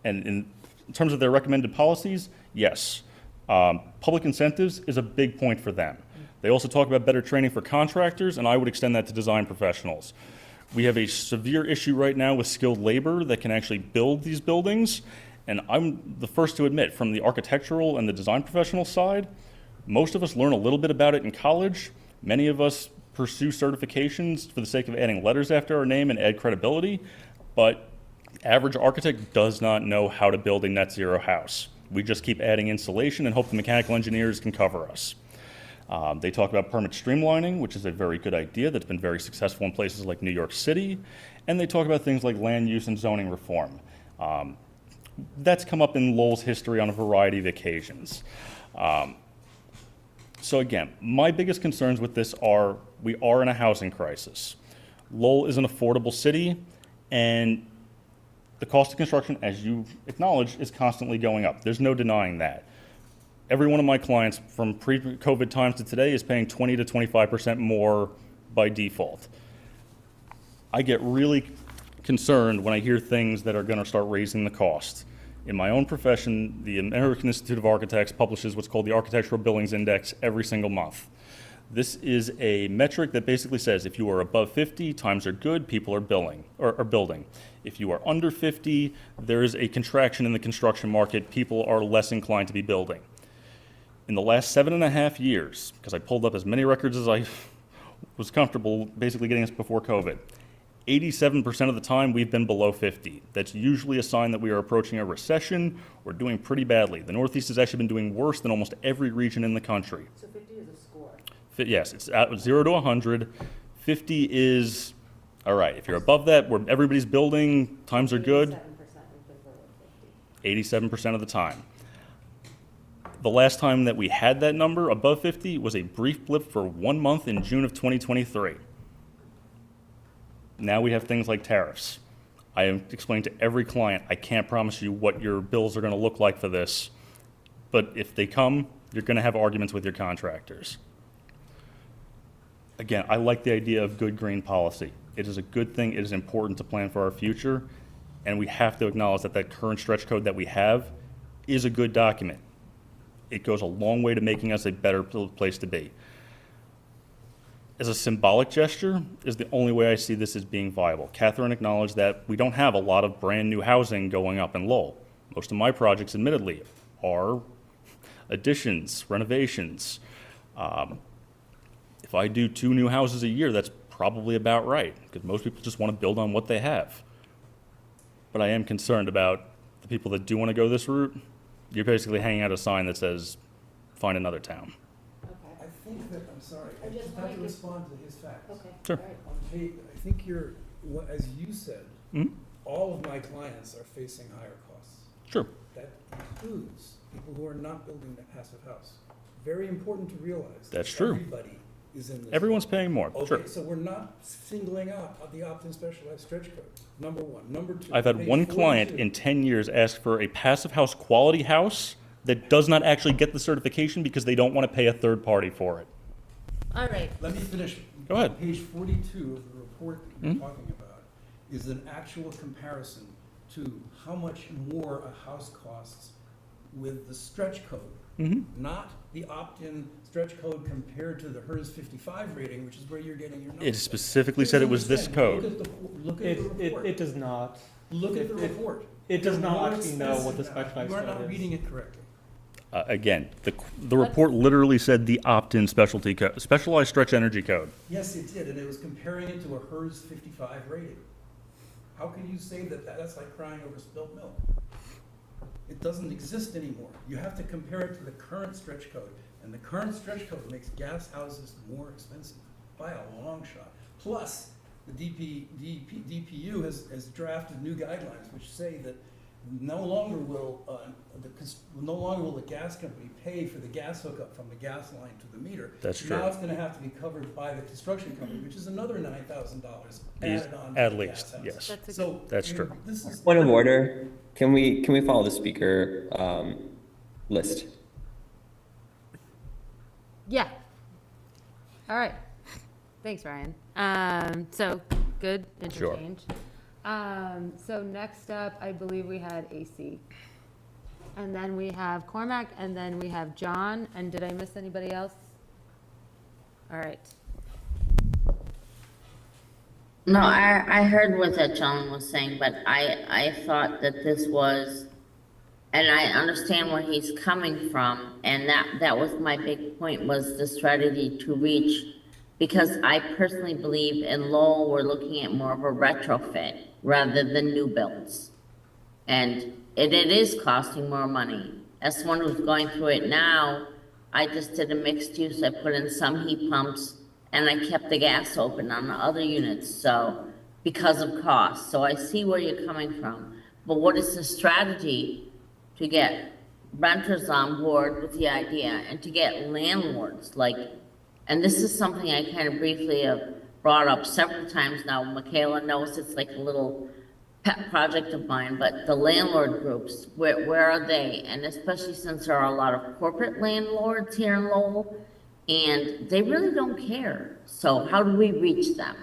Speaker 11: And in terms of their recommended policies, yes, public incentives is a big point for them. They also talk about better training for contractors, and I would extend that to design professionals. We have a severe issue right now with skilled labor that can actually build these buildings. And I'm the first to admit, from the architectural and the design professional side, most of us learn a little bit about it in college. Many of us pursue certifications for the sake of adding letters after our name and add credibility. But average architect does not know how to build a net zero house. We just keep adding insulation and hope the mechanical engineers can cover us. They talk about permit streamlining, which is a very good idea that's been very successful in places like New York City. And they talk about things like land use and zoning reform. That's come up in Lowell's history on a variety of occasions. So again, my biggest concerns with this are we are in a housing crisis. Lowell is an affordable city, and the cost of construction, as you acknowledged, is constantly going up. There's no denying that. Every one of my clients from pre-COVID times to today is paying 20 to 25% more by default. I get really concerned when I hear things that are going to start raising the cost. In my own profession, the American Institute of Architects publishes what's called the Architectural Billings Index every single month. This is a metric that basically says if you are above 50, times are good, people are building. If you are under 50, there is a contraction in the construction market, people are less inclined to be building. In the last 7.5 years, because I pulled up as many records as I was comfortable basically getting us before COVID, 87% of the time we've been below 50. That's usually a sign that we are approaching a recession or doing pretty badly. The Northeast has actually been doing worse than almost every region in the country.
Speaker 5: So 50 is a score.
Speaker 11: Yes, it's at 0 to 100. 50 is, all right, if you're above that, where everybody's building, times are good,
Speaker 5: 7% we've been below 50.
Speaker 11: 87% of the time. The last time that we had that number above 50 was a brief blip for 1 month in June of 2023. Now we have things like tariffs. I have explained to every client, I can't promise you what your bills are going to look like for this, but if they come, you're going to have arguments with your contractors. Again, I like the idea of good green policy. It is a good thing. It is important to plan for our future, and we have to acknowledge that that current stretch code that we have is a good document. It goes a long way to making us a better place to be. As a symbolic gesture is the only way I see this as being viable. Catherine acknowledged that we don't have a lot of brand new housing going up in Lowell. Most of my projects, admittedly, are additions, renovations. If I do 2 new houses a year, that's probably about right, because most people just want to build on what they have. But I am concerned about the people that do want to go this route. You're basically hanging out a sign that says, find another town.
Speaker 9: think that, I'm sorry, I
Speaker 5: I just
Speaker 9: just have
Speaker 5: wanna
Speaker 9: to
Speaker 5: get-
Speaker 9: respond to his facts.
Speaker 5: Okay.
Speaker 11: Sure.
Speaker 5: all right.
Speaker 9: On page, I think as you said,
Speaker 11: Mhm.
Speaker 9: all of my clients are facing higher costs.
Speaker 11: Sure.
Speaker 9: That includes people who are not building a passive house. Very important to realize.
Speaker 11: That's
Speaker 9: that
Speaker 11: true.
Speaker 9: Everybody is in this.
Speaker 11: Everyone's paying more, sure.
Speaker 9: Okay, so we're not singling out the opt-in specialized stretch code, number one. Number two.
Speaker 11: I've had
Speaker 9: page
Speaker 11: one client
Speaker 9: 42.
Speaker 11: in 10 years ask for a passive house quality house that does not actually get the certification because they don't want to pay a third party for it.
Speaker 5: All right,
Speaker 9: Let me finish.
Speaker 11: Go ahead.
Speaker 9: Page 42 of the report that you're
Speaker 11: Mhm.
Speaker 9: talking about is an actual comparison to how much more a house costs with the stretch code,
Speaker 11: Mhm.
Speaker 9: not the opt-in stretch code compared to the HERS 55 rating, which is where you're getting your numbers.
Speaker 11: It specifically said it was this
Speaker 9: Please
Speaker 11: code.
Speaker 9: understand, Look at the report.
Speaker 4: It does not.
Speaker 9: Look at the
Speaker 4: it-
Speaker 9: report.
Speaker 4: it does
Speaker 9: They're
Speaker 4: not
Speaker 9: more
Speaker 4: actually know what the
Speaker 9: expensive now.
Speaker 4: specialized
Speaker 9: You are
Speaker 4: code
Speaker 9: not
Speaker 4: is.
Speaker 9: reading it correctly.
Speaker 11: Again, the report literally said the opt-in specialty code, specialized stretch energy code.
Speaker 9: Yes, it did, and it was comparing it to a HERS 55 rating. How can you say that that's like crying over spilt milk? It doesn't exist anymore. You have to compare it to the current stretch code, and the current stretch code makes gas houses more expensive by a long shot. Plus, the DPU has drafted new guidelines which say that no longer will the gas company pay for the gas hookup from the gas line to the meter.
Speaker 11: That's true.
Speaker 9: Now it's gonna have to be covered by the construction company, which is another $9,000
Speaker 11: Is-
Speaker 9: added on to
Speaker 11: at
Speaker 9: the
Speaker 11: least,
Speaker 9: gas house.
Speaker 11: yes.
Speaker 5: That's a
Speaker 9: So.
Speaker 11: That's
Speaker 9: I mean,
Speaker 11: true.
Speaker 9: This is.
Speaker 2: Point of order, can we follow the speaker list?
Speaker 5: yeah. All right. Thanks, Ryan. So, good
Speaker 11: Sure.
Speaker 5: interchange. So next up, I believe we had AC. And then we have Cormac, and then we have John, and did I miss anybody else? All right.
Speaker 1: No, I heard what that gentleman was saying, but I thought that this was, and I understand where he's coming from, and that was my big point, was the strategy to reach, because I personally believe in Lowell, we're looking at more of a retrofit rather than new builds. And it is costing more money. As someone who's going through it now, I just did a mixed use, I put in some heat pumps, and I kept the gas open on the other units, so, because of cost. So I see where you're coming from. But what is the strategy to get renters on board with the idea and to get landlords, like, and this is something I kind of briefly have brought up several times now. Michaela knows it's like a little pet project of mine, but the landlord groups, where are they? And especially since there are a lot of corporate landlords here in Lowell, and they really don't care. So how do we reach them?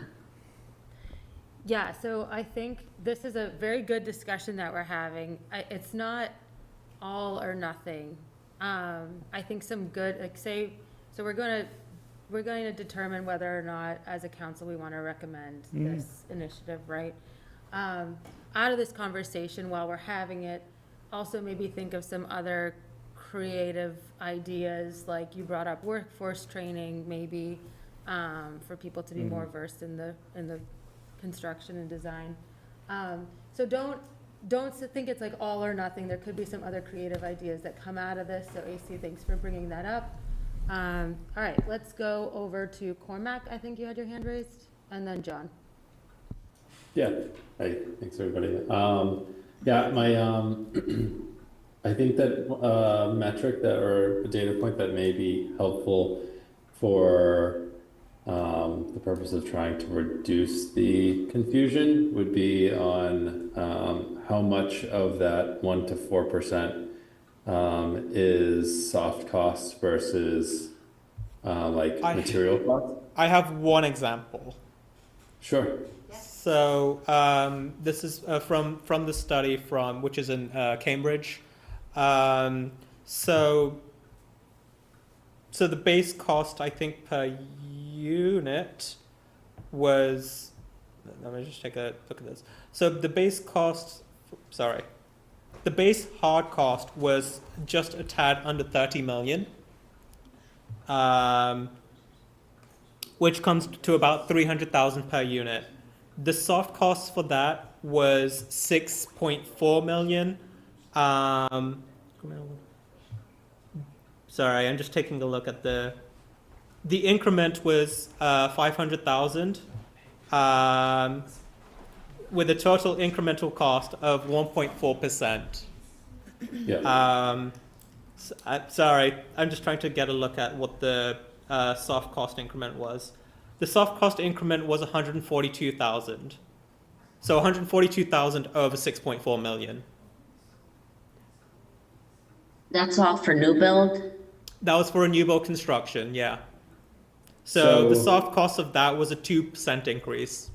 Speaker 5: Yeah, so I think this is a very good discussion that we're having. It's not all or nothing. I think some good, like say, so we're going to determine whether or not, as a council, we want to recommend this initiative, right? Out of this conversation, while we're having it, also maybe think of some other creative ideas, like you brought up workforce training, maybe, for people to be more versed in the construction and design. So don't think it's like all or nothing. There could be some other creative ideas that come out of this. So AC, thanks for bringing that up. All right, let's go over to Cormac. I think you had your hand raised, and then John.
Speaker 6: Yeah, hey, thanks everybody. Yeah, I think that metric that, or a data point that may be helpful for the purpose of trying to reduce the confusion would be on how much of that 1 to 4% is soft costs versus like material costs.
Speaker 4: I have one example.
Speaker 6: Sure.
Speaker 4: So this is from the study which is in Cambridge. So the base cost, I think, per unit was. Let me just take a look at this. So the base cost, the base hard cost was just a tad under 30 million. Which comes to about 300,000 per unit. The soft cost for that was 6.4 million. Sorry, I'm just taking a look at the The increment was 500,000, with a total incremental cost of 1.4%.
Speaker 6: Yeah.
Speaker 4: Sorry, I'm just trying to get a look at what the soft cost increment was. The soft cost increment was 142,000. So 142,000 over 6.4 million.
Speaker 1: That's all for new build?
Speaker 4: That was for a new build construction, yeah. So the
Speaker 6: So-
Speaker 4: soft cost of that was a 2% increase.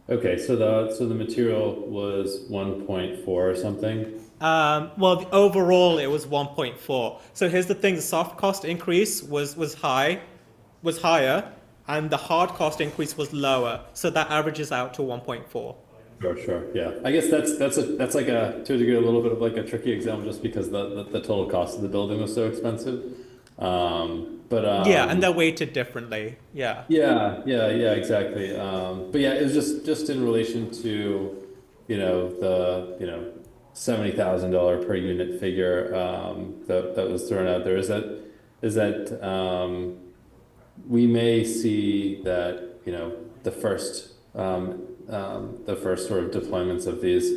Speaker 6: Okay, so the material was 1.4 or something.
Speaker 4: Well, overall it was 1.4. So here's the thing: the soft cost increase was higher, and the hard cost increase was lower. So that averages out to 1.4.
Speaker 6: Sure, yeah. I guess that's like to a degree a little bit of like a tricky example, just because the total cost of the building was so expensive.
Speaker 4: Yeah, and they're weighted differently. Yeah.
Speaker 6: Yeah, exactly. But yeah, it was just in relation to, the $70,000 per unit figure that was thrown out there. Is that we may see that, the first sort of deployments of these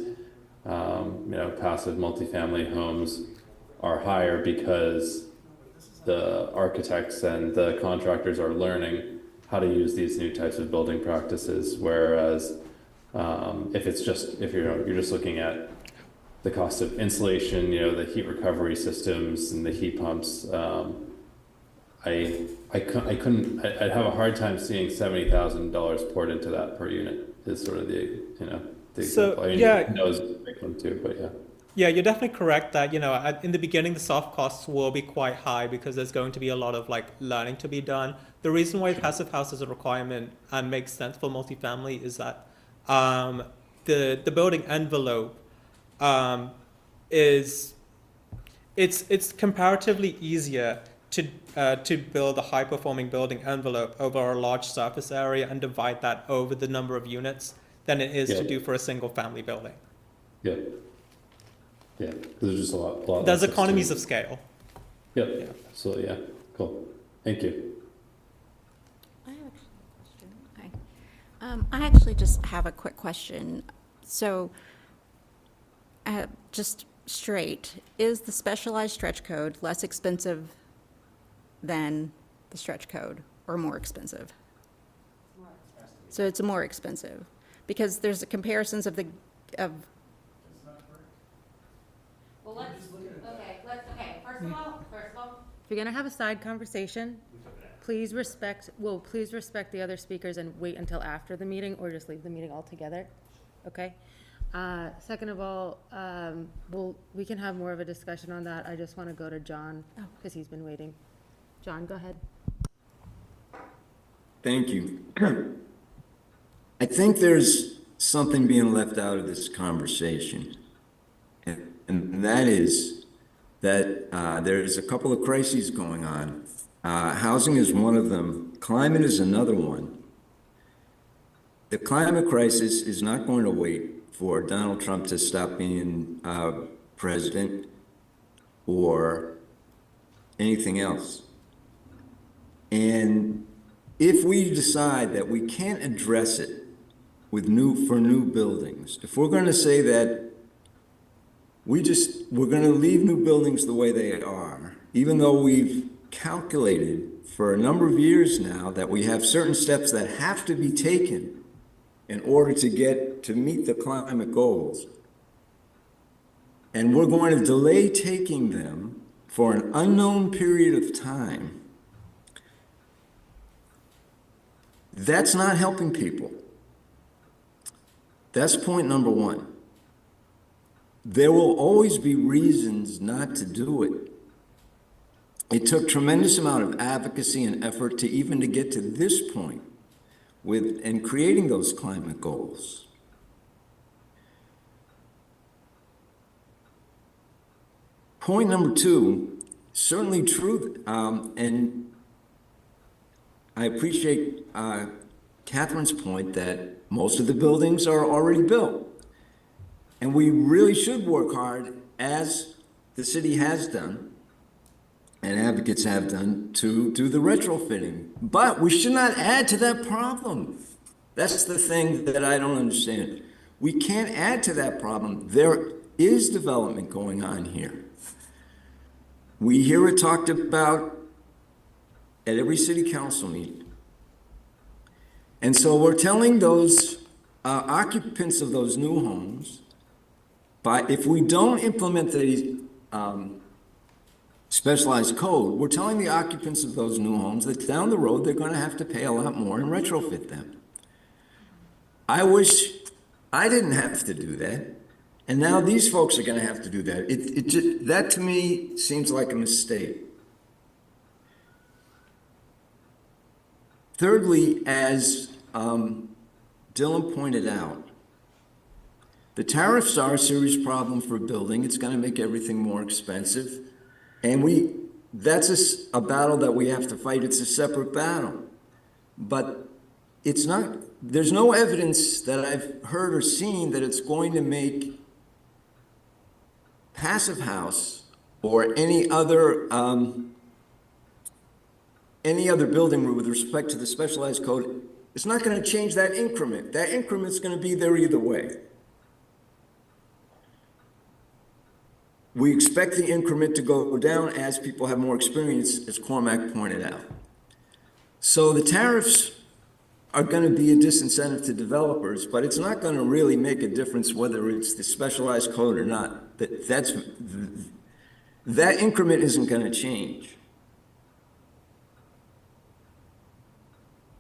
Speaker 6: passive multifamily homes are higher because the architects and the contractors are learning how to use these new types of building practices. Whereas if you're just looking at the cost of insulation, the heat recovery systems and the heat pumps, I'd have a hard time seeing $70,000 poured into that per unit. Is sort of the
Speaker 4: So,
Speaker 6: example. I mean,
Speaker 4: yeah.
Speaker 6: knows a big one too, but yeah.
Speaker 4: Yeah, you're definitely correct that, in the beginning, the soft costs will be quite high because there's going to be a lot of like learning to be done. The reason why passive house is a requirement and makes sense for multifamily is that the building envelope it's comparatively easier to build a high performing building envelope over a large surface area and divide that over the number of units than it is to do for a single family building.
Speaker 6: Yeah. Yeah, because there's just a lot.
Speaker 4: There's
Speaker 6: less
Speaker 4: economies of
Speaker 6: extreme.
Speaker 4: scale.
Speaker 6: Yep.
Speaker 4: Yeah.
Speaker 6: Absolutely. Yeah. Cool. Thank you.
Speaker 12: I have a question. Hi. I actually just have a quick question. So, just straight, is the specialized stretch code less expensive than the stretch code, or more expensive? So it's more expensive because there's comparisons of
Speaker 5: Well, first of all, if you're gonna have a side conversation, please respect the other speakers and wait until after the meeting, or just leave the meeting altogether, okay? Second of all, we can have more of a discussion on that. I just wanna go to John, because he's been waiting. John, go ahead.
Speaker 13: Thank you. I think there's something being left out of this conversation. And that is that there's a couple of crises going on. Housing is one of them. Climate is another one. The climate crisis is not going to wait for Donald Trump to stop being president or anything else. And if we decide that we can't address it for new buildings, if we're going to say that we're going to leave new buildings the way they are, even though we've calculated for a number of years now that we have certain steps that have to be taken in order to meet the climate goals, and we're going to delay taking them for an unknown period of time, that's not helping people. That's point number one. There will always be reasons not to do it. It took tremendous amount of advocacy and effort to get to this point and creating those climate goals. Point number two, certainly true, and I appreciate Catherine's point that most of the buildings are already built. And we really should work hard, as the city has done, and advocates have done to do the retrofitting. But we should not add to that problem. That's the thing that I don't understand. We can't add to that problem. There is development going on here. We hear it talked about at every city council meeting. And so we're telling those occupants of those new homes, if we don't implement the specialized code, we're telling the occupants of those new homes that down the road, they're gonna have to pay a lot more and retrofit them. I wish I didn't have to do that. And now these folks are gonna have to do that. That to me seems like a mistake. Thirdly, as Dylan pointed out, the tariffs are a serious problem for building. It's gonna make everything more expensive. And that's a battle that we have to fight. It's a separate battle. But it's not, there's no evidence that I've heard or seen that it's going to make Passive House or any other building with respect to the specialized code, it's not going to change that increment. That increment's going to be there either way. We expect the increment to go down as people have more experience, as Cormac pointed out. So the tariffs are going to be a disincentive to developers, but it's not going to really make a difference whether it's the specialized code or not. That increment isn't going to change.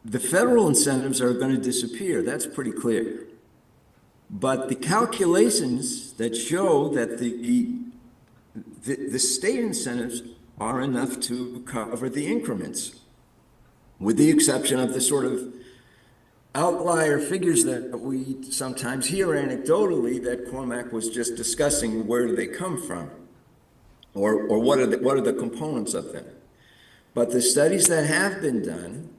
Speaker 13: The federal incentives are going to disappear. That's pretty clear. But the calculations that show that the state incentives are enough to cover the increments, with the exception of the sort of outlier figures that we sometimes hear anecdotally that Cormac was just discussing. Where do they come from? Or what are the components of them? But the studies that have been done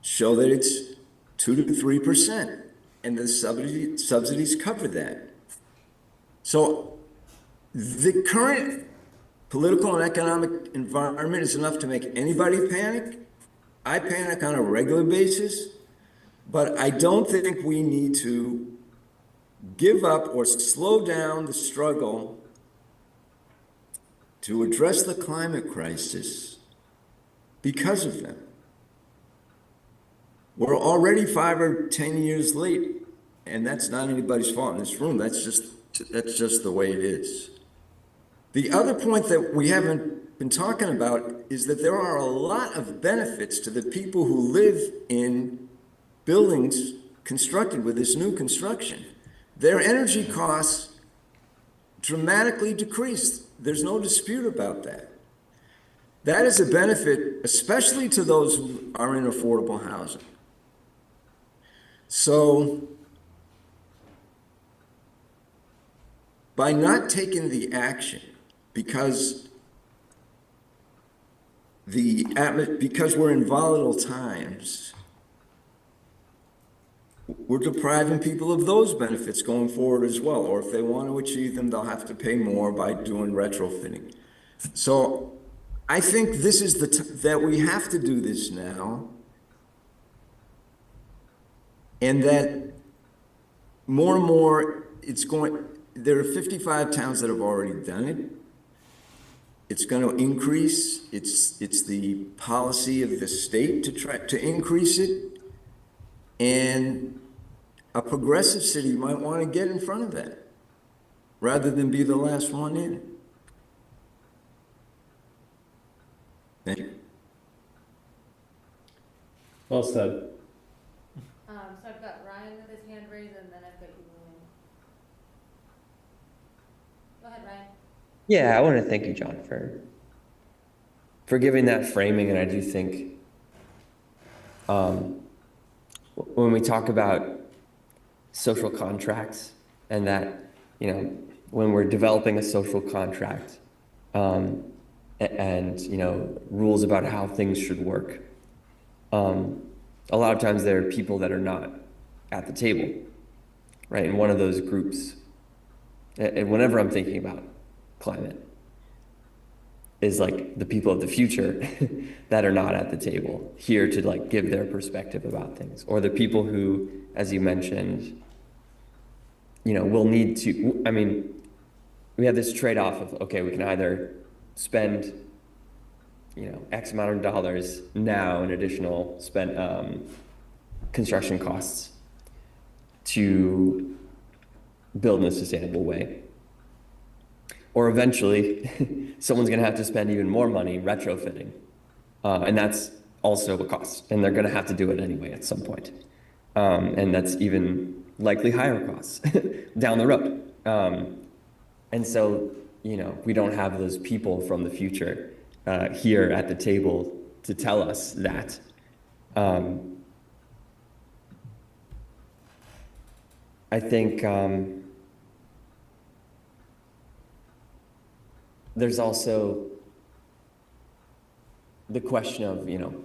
Speaker 13: show that it's 2 to 3%, and the subsidies cover that. So the current political and economic environment is enough to make anybody panic. I panic on a regular basis, but I don't think we need to give up or slow down the struggle to address the climate crisis because of them. We're already 5 or 10 years late, and that's not anybody's fault in this room. That's just the way it is. The other point that we haven't been talking about is that there are a lot of benefits to the people who live in buildings constructed with this new construction. Their energy costs dramatically decreased. There's no dispute about that. That is a benefit, especially to those who are in affordable housing. So, by not taking the action, because we're in volatile times, we're depriving people of those benefits going forward as well. Or if they want to achieve them, they'll have to pay more by doing retrofitting. So I think this is that we have to do this now, and that more and more there are 55 towns that have already done it. It's going to increase. It's the policy of the state to try to increase it. And a progressive city might want to get in front of that rather than be the last one in. Thank you.
Speaker 6: Well said.
Speaker 5: So I've got Ryan with his hand raised, and then I've got you, Lillian. Go ahead, Ryan.
Speaker 2: Yeah, I want to thank you, John, for giving that framing. And I do think when we talk about social contracts, and that, when we're developing a social contract, and rules about how things should work, a lot of times there are people that are not at the table, right? And one of those groups, and whenever I'm thinking about climate, is like the people of the future that are not at the table here to like give their perspective about things, or the people who, as you mentioned, you know, will need to, I mean, we have this trade-off of, okay, we can either spend, you know, X amount of dollars now in additional construction costs to build in a sustainable way. Or eventually, someone's gonna have to spend even more money retrofitting. And that's also a cost, and they're gonna have to do it anyway at some point. And that's even likely higher costs down the road. And so, you know, we don't have those people from the future here at the table to tell us that. I think there's also the question of, you know,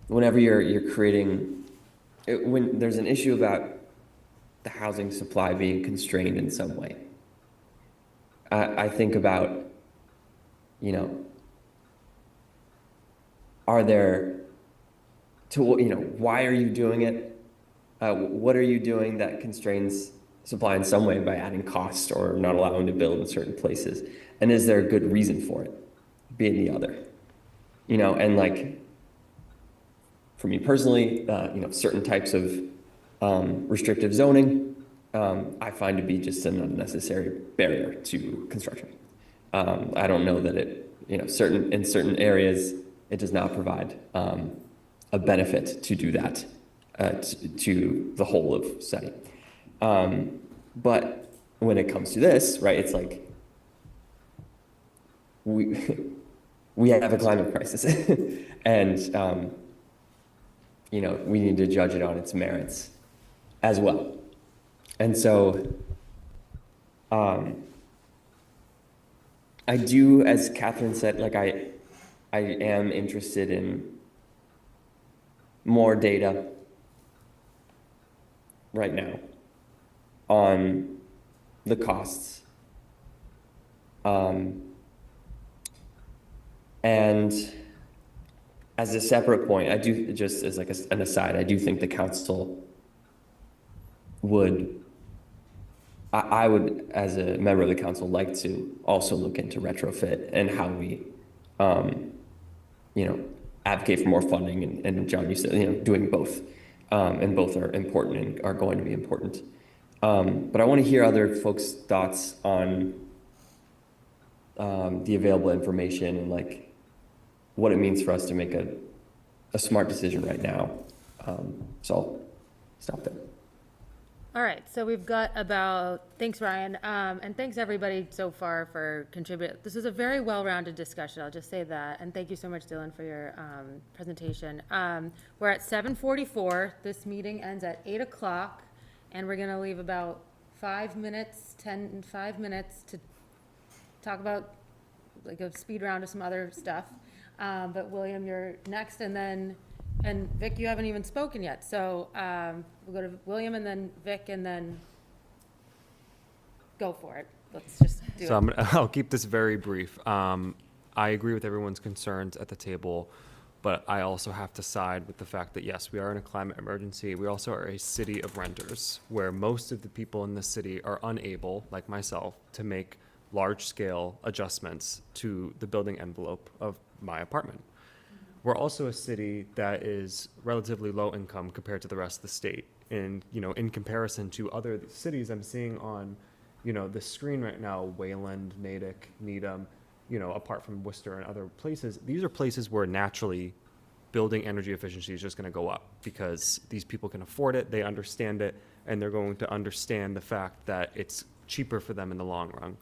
Speaker 2: whenever you're creating, when there's an issue about the housing supply being constrained in some way, I think about, you know, are there, you know, why are you doing it? What are you doing that constrains supply in some way by adding cost or not allowing to build in certain places? And is there a good reason for it, being the other? You know, and like, for me personally, you know, certain types of restrictive zoning, I find to be just an unnecessary barrier to construction. I don't know that it, you know, in certain areas, it does not provide a benefit to do that to the whole of setting. But when it comes to this, right, it's like we have a climate crisis, and you know, we need to judge it on its merits as well. And so I do, as Catherine said, like I am interested in more data right now on the costs. And as a separate point, I do, just as like an aside, I do think the council would, I would, as a member of the council, like to also look into retrofit and how we, you know, advocate for more funding. And John, you said, you know, doing both. And both are important and are going to be important. But I want to hear other folks' thoughts on the available information and like what it means for us to make a smart decision right now. So I'll stop there.
Speaker 5: All right, so we've got about, thanks Ryan, and thanks everybody so far for contributing. This is a very well-rounded discussion, I'll just say that, and thank you so much, Dylan, for your presentation. We're at 7:44, this meeting ends at 8 o'clock, and we're gonna leave about 5 minutes to talk about like a speed round of some other stuff. But William, you're next, and Vic, you haven't even spoken yet. So we'll go to William and then Vic and then go for it. Let's just do
Speaker 10: So
Speaker 5: it.
Speaker 10: I'll keep this very brief. I agree with everyone's concerns at the table, but I also have to side with the fact that, yes, we are in a climate emergency. We also are a city of renters where most of the people in the city are unable, like myself, to make large-scale adjustments to the building envelope of my apartment. We're also a city that is relatively low income compared to the rest of the state. And, you know, in comparison to other cities I'm seeing on, you know, the screen right now, Wayland, Natick, Needham, you know, apart from Worcester and other places, these are places where naturally building energy efficiency is just going to go up because these people can afford it, they understand it, and they're going to understand the fact that it's cheaper for them in the long run.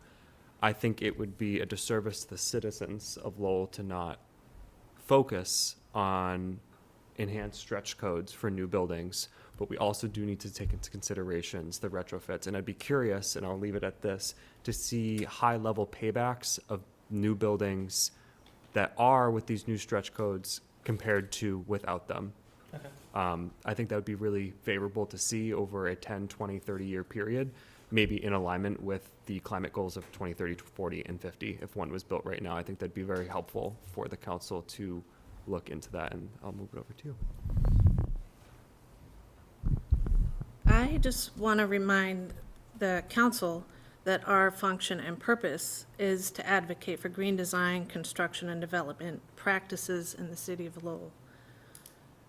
Speaker 10: I think it would be a disservice to the citizens of Lowell to not focus on enhanced stretch codes for new buildings, but we also do need to take into considerations the retrofits. And I'd be curious, and I'll leave it at this, to see high-level paybacks of new buildings that are with these new stretch codes compared to without them. Okay. I think that would be really favorable to see over a 10, 20, 30-year period. maybe in alignment with the climate goals of 2030, 40, and 50. If one was built right now, I think that'd be very helpful for the council to look into that, and I'll move it over to you.
Speaker 14: I just want to remind the council that our function and purpose is to advocate for green design, construction, and development practices in the city of Lowell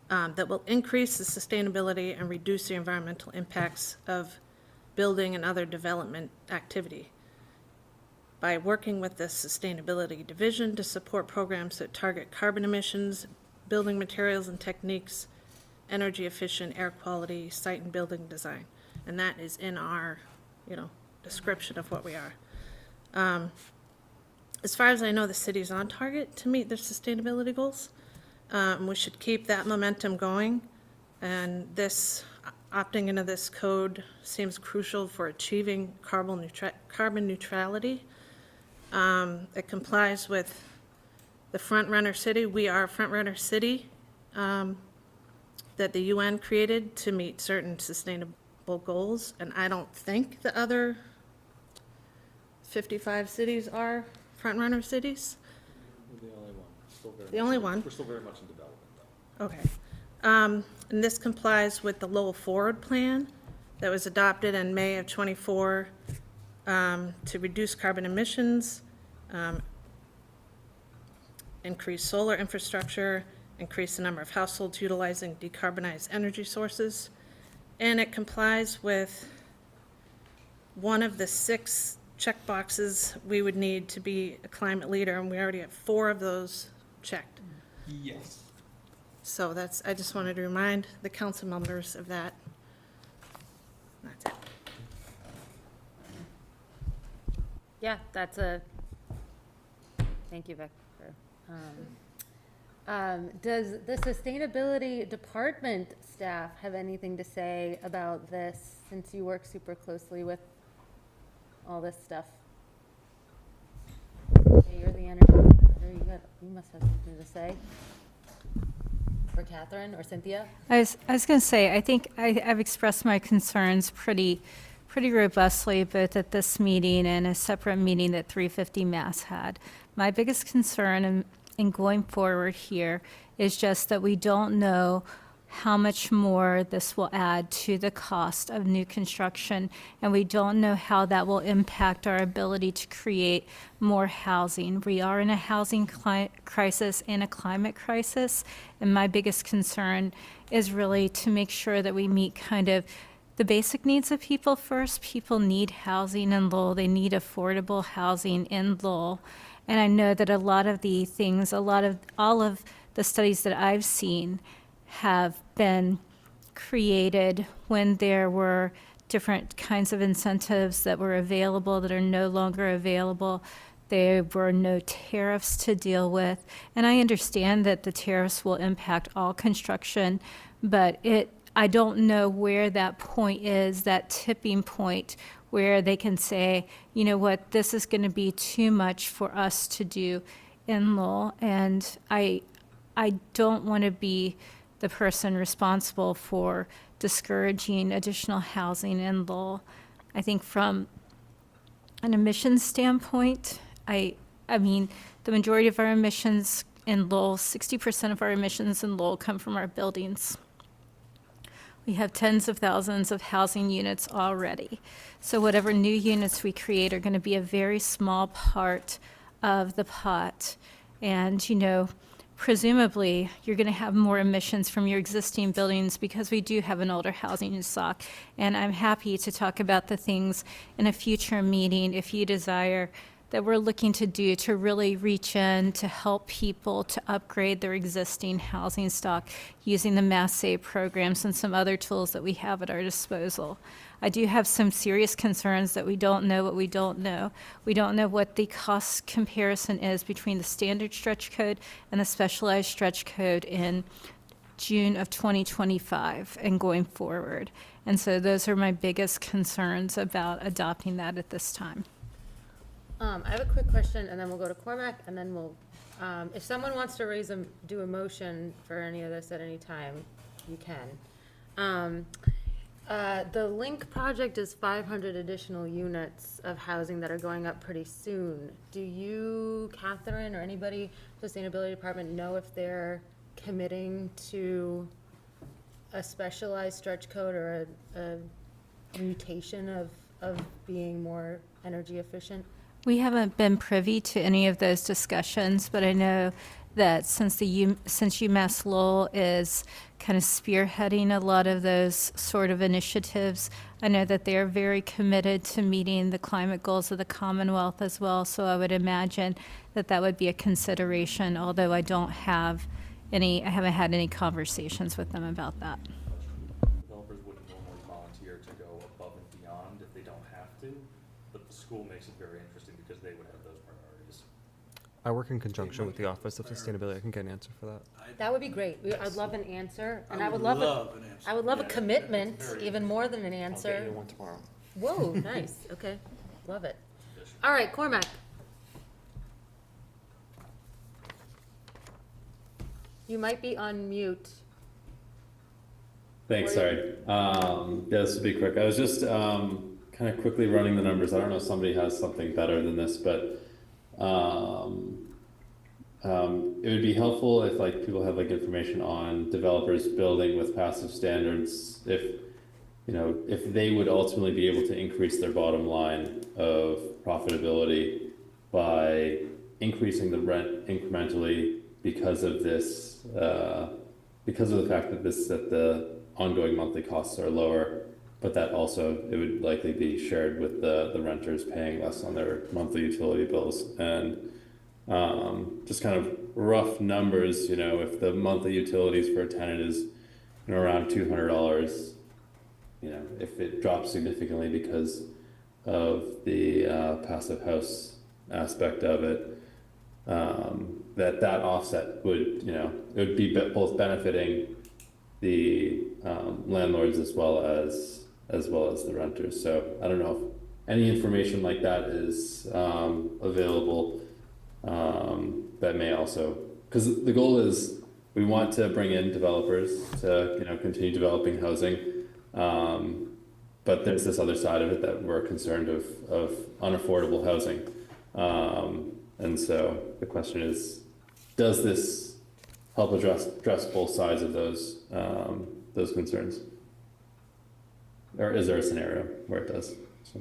Speaker 14: that will increase the sustainability and reduce the environmental impacts of building and other development activity. By working with the Sustainability Division to support programs that target carbon emissions, building materials and techniques, energy efficient, air quality, site and building design. And that is in our, description of what we are. As far as I know, the city's on target to meet their sustainability goals. We should keep that momentum going. And opting into this code seems crucial for achieving carbon neutrality. It complies with the front runner city. We are a front runner city that the UN created to meet certain sustainable goals. And I don't think the other 55 cities are front runner cities.
Speaker 8: The only one.
Speaker 14: The only one.
Speaker 8: We're still very much in development, though.
Speaker 14: Okay. And this complies with the Lowell Forward Plan that was adopted in May of '24 to reduce carbon emissions, increase solar infrastructure, increase the number of households utilizing decarbonized energy sources. And it complies with one of the 6 checkboxes we would need to be a climate leader, and we already have 4 of those checked.
Speaker 4: Yes.
Speaker 14: So I just wanted to remind the council members of that. That's it.
Speaker 5: Yeah, thank you, Vic. Does the sustainability department staff have anything to say about this, since you work super closely with all this stuff? Okay, you're the energy manager. You must have something to say. Or Catherine or Cynthia?
Speaker 7: I was going to say, I think I've expressed my concerns pretty robustly, both at this meeting and a separate meeting that 350 Mass had. My biggest concern in going forward here is just that we don't know how much more this will add to the cost of new construction, and we don't know how that will impact our ability to create more housing. We are in a housing crisis and a climate crisis, and my biggest concern is really to make sure that we meet kind of the basic needs of people first. People need housing in Lowell. They need affordable housing in Lowell. And I know that a lot of the things, all of the studies that I've seen have been created when there were different kinds of incentives that were available that are no longer available. There were no tariffs to deal with. And I understand that the tariffs will impact all construction, but I don't know where that point is, that tipping point where they can say, you know what, this is going to be too much for us to do in Lowell. And I don't want to be the person responsible for discouraging additional housing in Lowell. I think from an emissions standpoint, I mean, the majority of our emissions in Lowell, 60% of our emissions in Lowell come from our buildings. We have tens of thousands of housing units already. So whatever new units we create are going to be a very small part of the pot. And, presumably you're going to have more emissions from your existing buildings because we do have an older housing stock. And I'm happy to talk about the things in a future meeting, if you desire, that we're looking to do to really reach in to help people to upgrade their existing housing stock using the Mass Save programs and some other tools that we have at our disposal. I do have some serious concerns that we don't know what we don't know. We don't know what the cost comparison is between the standard stretch code and the specialized stretch code in June of 2025 and going forward. And so those are my biggest concerns about adopting that at this time.
Speaker 5: I have a quick question, and then we'll go to Cormac, and then we'll, if someone wants to do a motion for any of this at any time, you can. The Link project is 500 additional units of housing that are going up pretty soon. Do you, Catherine, or anybody, Sustainability Department, know if they're committing to a specialized stretch code or a mutation of being more energy efficient?
Speaker 7: We haven't been privy to any of those discussions, but I know that since UMass Lowell is kind of spearheading a lot of those sort of initiatives, I know that they're very committed to meeting the climate goals of the Commonwealth as well. So I would imagine that that would be a consideration, although I haven't had any conversations with them about that.
Speaker 10: Developers wouldn't normally volunteer to go above and beyond if they don't have to, but the school makes it very interesting because they would have those priorities. I work in conjunction with the Office of Sustainability. I can get an answer for that.
Speaker 5: That would be great. I'd love an answer, and
Speaker 9: I
Speaker 5: I would
Speaker 9: would
Speaker 5: love
Speaker 9: love an answer.
Speaker 5: I would love a
Speaker 9: Yeah,
Speaker 5: commitment,
Speaker 9: that's very
Speaker 5: even more than an
Speaker 10: I'll get
Speaker 5: answer.
Speaker 10: you one tomorrow.
Speaker 5: Whoa, nice. Okay, love it. All right, Cormac. You might be on mute.
Speaker 6: Thanks, sorry. Yeah, this will be quick. I was just kind of quickly running the numbers. I don't know if somebody has something better than this, but it would be helpful if like people have like information on developers building with passive standards, if they would ultimately be able to increase their bottom line of profitability by increasing the rent incrementally because of this, because of the fact that the ongoing monthly costs are lower, but that also it would likely be shared with the renters paying less on their monthly utility bills. And just kind of rough numbers, if the monthly utilities for a tenant is around $200, if it drops significantly because of the passive house aspect of it, that offset would, it would be both benefiting the landlords as well as the renters. So I don't know if any information like that is available. That may also, because the goal is we want to bring in developers to continue developing housing, but there's this other side of it that we're concerned of unaffordable housing, and so the question is, does this help address both sides of those concerns, or is there a scenario where it does? So.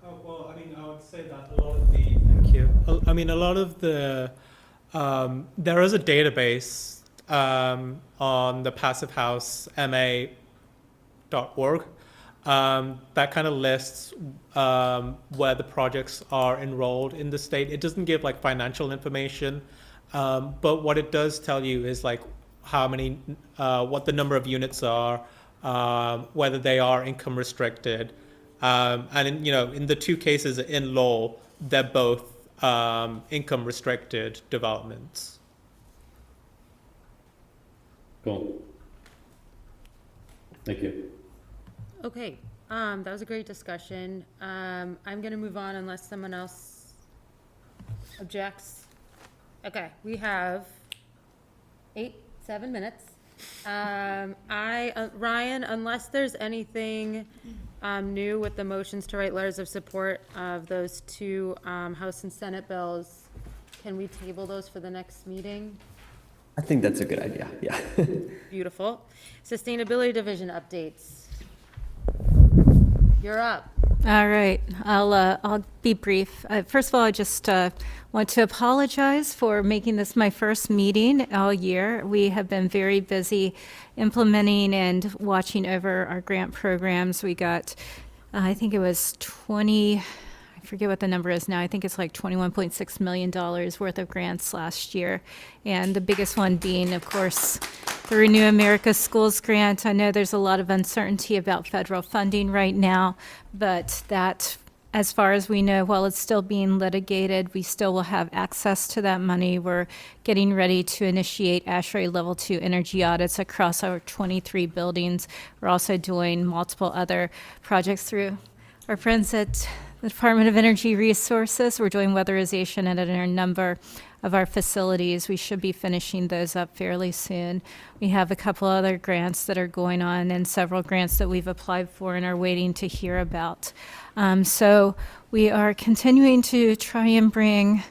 Speaker 4: Oh, well, I mean, I would say that a lot of the, thank you. I mean, a lot of the, there is a database on the Passive House MA.org that kind of lists where the projects are enrolled in the state. It doesn't give like financial information, but what it does tell you is like how many, what the number of units are, whether they are income restricted. And in the two cases in Lowell, they're both income restricted developments.
Speaker 6: Cool. Thank you.
Speaker 5: Okay, that was a great discussion. I'm gonna move on unless someone else objects. Okay, we have 7 minutes. Ryan, unless there's anything new with the motions to write letters of support of those two House and Senate bills, can we table those for the next meeting?
Speaker 2: I think that's a good idea, yeah.
Speaker 5: Beautiful. Sustainability Division updates. You're up.
Speaker 7: All right, I'll be brief. First of all, I just want to apologize for making this my first meeting all year. We have been very busy implementing and watching over our grant programs. We got, I think it was I forget what the number is now. I think it's like $21.6 million worth of grants last year. And the biggest one being, of course, the Renew America Schools grant. I know there's a lot of uncertainty about federal funding right now, but that, as far as we know, while it's still being litigated, we still will have access to that money. We're getting ready to initiate ASHRAE Level 2 energy audits across our 23 buildings. We're also doing multiple other projects through our friends at The Department of Energy Resources, we're doing weatherization at a number of our facilities. We should be finishing those up fairly soon. We have a couple other grants that are going on and several grants that we've applied for and are waiting to hear about. So we are continuing to try and bring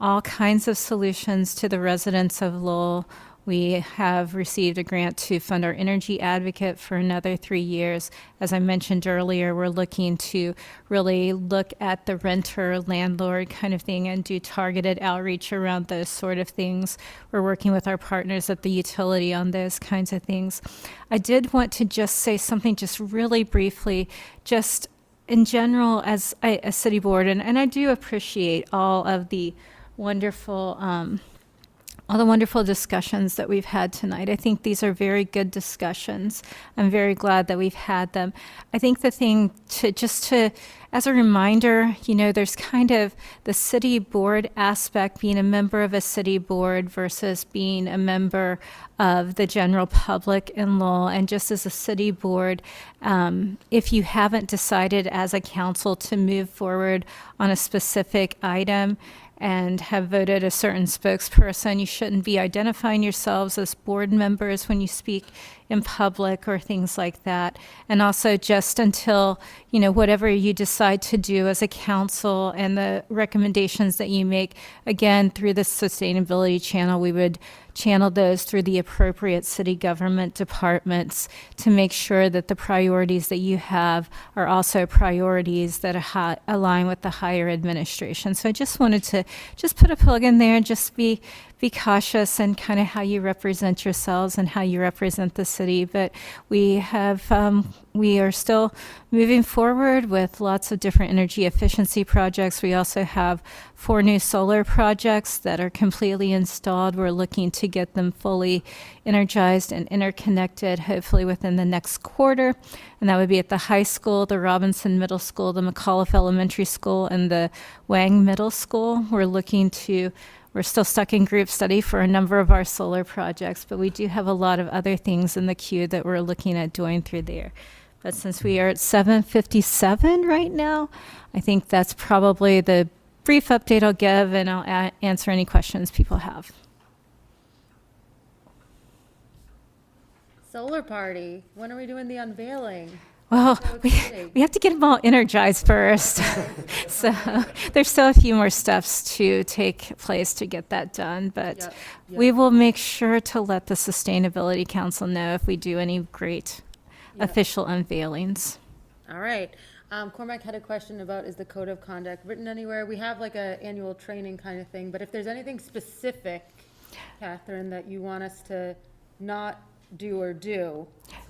Speaker 7: all kinds of solutions to the residents of Lowell. We have received a grant to fund our energy advocate for another 3 years. As I mentioned earlier, we're looking to really look at the renter landlord kind of thing and do targeted outreach around those sort of things. We're working with our partners at the utility on those kinds of things. I did want to just say something just really briefly, just in general as a city board, and I do appreciate all the wonderful discussions that we've had tonight. I think these are very good discussions. I'm very glad that we've had them. I think the thing as a reminder, there's kind of the city board aspect, being a member of a city board versus being a member of the general public in Lowell. And just as a city board, if you haven't decided as a council to move forward on a specific item, and have voted a certain spokesperson, you shouldn't be identifying yourselves as board members when you speak in public or things like that. And also just until, whatever you decide to do as a council and the recommendations that you make, again, through the sustainability channel, we would channel those through the appropriate city government departments to make sure that the priorities that you have are also priorities that align with the higher administration. So I just wanted to just put a plug in there and just be cautious and kind of how you represent yourselves and how you represent the city. But we are still moving forward with lots of different energy efficiency projects. We also have 4 new solar projects that are completely installed. We're looking to get them fully energized and interconnected, hopefully within the next quarter. And that would be at the high school, the Robinson Middle School, the McAuliffe Elementary School, and the Wang Middle School. We're still stuck in group study for a number of our solar projects, but we do have a lot of other things in the queue that we're looking at doing through there. But since we are at 7:57 right now, I think that's probably the brief update I'll give, and I'll answer any questions people have.
Speaker 5: Solar party. When are we doing the unveiling?
Speaker 7: Well,
Speaker 5: So
Speaker 7: we
Speaker 5: exciting.
Speaker 7: have to get them all energized first. So there's still a few more steps to take place to get that done, but
Speaker 5: Yep,
Speaker 7: we
Speaker 5: yep.
Speaker 7: will make sure to let the Sustainability Council know if we do any great
Speaker 5: Yep.
Speaker 7: official unveilings.
Speaker 5: All right. Cormac had a question about, is the code of conduct written anywhere? We have like a annual training kind of thing, but if there's anything specific, Catherine, that you want us to not do or do.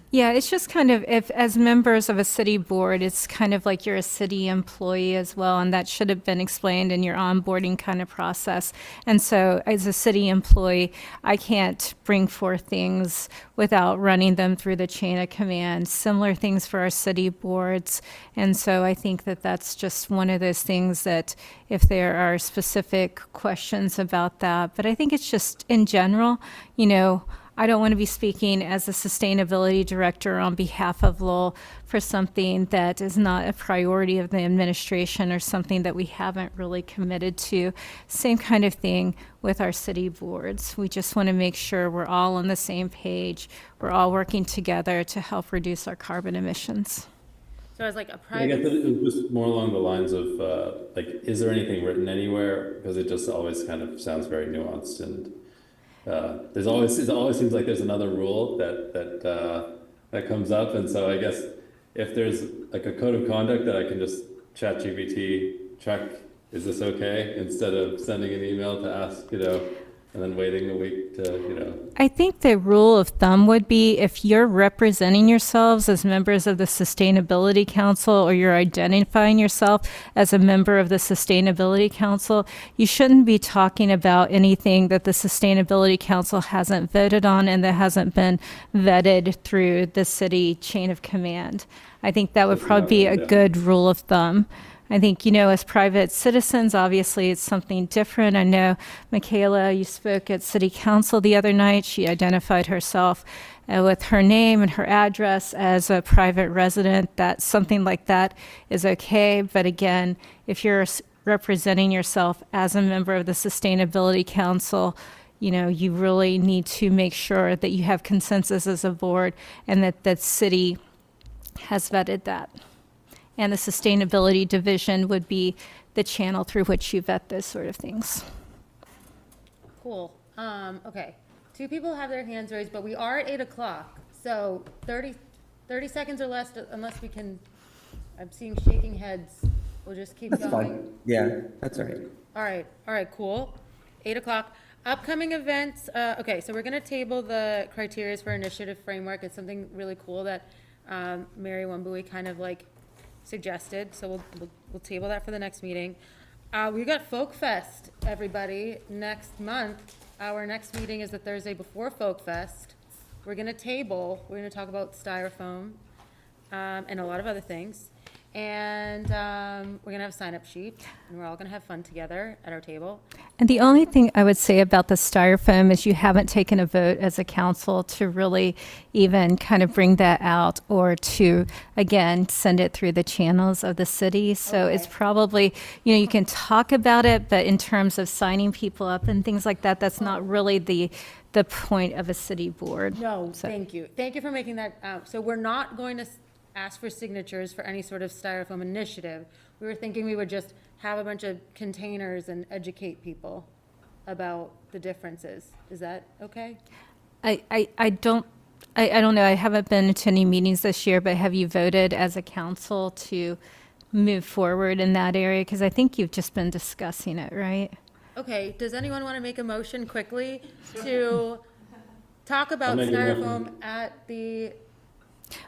Speaker 7: Yeah, it's just kind of, if as members of a city board, it's kind of like you're a city employee as well, and that should have been explained in your onboarding kind of process. And so as a city employee, I can't bring forth things without running them through the chain of command. Similar things for our city boards. And so I think that that's just one of those things that if there are specific questions about that, but I think it's just in general, I don't want to be speaking as a sustainability director on behalf of Lowell for something that is not a priority of the administration or something that we haven't really committed to. Same kind of thing with our city boards. We just want to make sure we're all on the same page. We're all working together to help reduce our carbon emissions.
Speaker 5: So it's like a
Speaker 6: I guess
Speaker 5: private.
Speaker 6: it was just more along the lines of, is there anything written anywhere? Because it just always kind of sounds very nuanced, and it always seems like there's another rule that comes up, and so I guess if there's like a code of conduct that I can just ChatGPT check, is this okay, instead of sending an email to ask, and then waiting a week to,
Speaker 7: I think the rule of thumb would be if you're representing yourselves as members of the Sustainability Council, or you're identifying yourself as a member of the Sustainability Council, you shouldn't be talking about anything that the Sustainability Council hasn't voted on and that hasn't been vetted through the city chain of command. I think that would
Speaker 6: That's
Speaker 7: probably be a
Speaker 6: not- yeah.
Speaker 7: good rule of thumb. I think, as private citizens, obviously it's something different. I know, Michaela, you spoke at City Council the other night. She identified herself with her name and her address as a private resident. That something like that is okay. But again, if you're representing yourself as a member of the Sustainability Council, you really need to make sure that you have consensus as a board and that the city has vetted that. And the Sustainability Division would be the channel through which you vet those sort of things.
Speaker 5: Cool. Okay. 2 people have their hands raised, but we are at 8 o'clock. So 30 seconds or less, unless we can, I'm seeing shaking heads. We'll just keep
Speaker 2: That's
Speaker 5: going.
Speaker 2: fine. Yeah, that's all right.
Speaker 5: All right, cool. 8 o'clock. Upcoming events, okay, so we're gonna table the criteria for initiative framework. It's something really cool that Mary Wambui kind of like suggested, so we'll table that for the next meeting. We've got Folk Fest, everybody, next month. Our next meeting is the Thursday before Folk Fest. We're gonna talk about styrofoam, and a lot of other things. And we're gonna have a sign-up sheet, and we're all gonna have fun together at our table.
Speaker 7: And the only thing I would say about the styrofoam is you haven't taken a vote as a council to really even kind of bring that out or to, again, send it through the channels of the city. So it's probably, you can talk about it, but in terms of signing people up and things like that, that's not really the point of a city board.
Speaker 5: No,
Speaker 7: So-
Speaker 5: thank you. Thank you for making that out. So we're not going to ask for signatures for any sort of styrofoam initiative. We were thinking we would just have a bunch of containers and educate people about the differences. Is that okay?
Speaker 7: I don't know. I haven't been to any meetings this year, but have you voted as a council to move forward in that area? Because I think you've just been discussing it, right?
Speaker 5: Okay, does anyone want to make a motion quickly to talk about
Speaker 6: I'll make a motion.
Speaker 5: styrofoam at the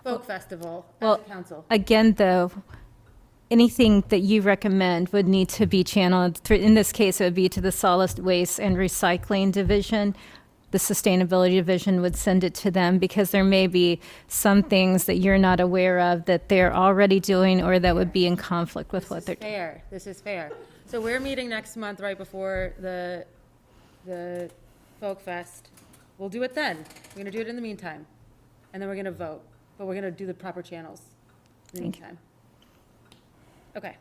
Speaker 5: Folk Festival
Speaker 7: Well,
Speaker 5: as a council?
Speaker 7: Again, though, anything that you recommend would need to be channeled through, in this case, it would be to the Solid Waste and Recycling Division. The Sustainability Division would send it to them because there may be some things that you're not aware of that they're already doing or that would be in conflict with what they're doing.
Speaker 5: Fair, this is fair. So we're meeting next month right before the Folk Fest. We'll do it then. We're gonna do it in the meantime. And then we're gonna vote, but we're gonna do the proper channels in the
Speaker 7: Thank you.
Speaker 5: meantime. Okay.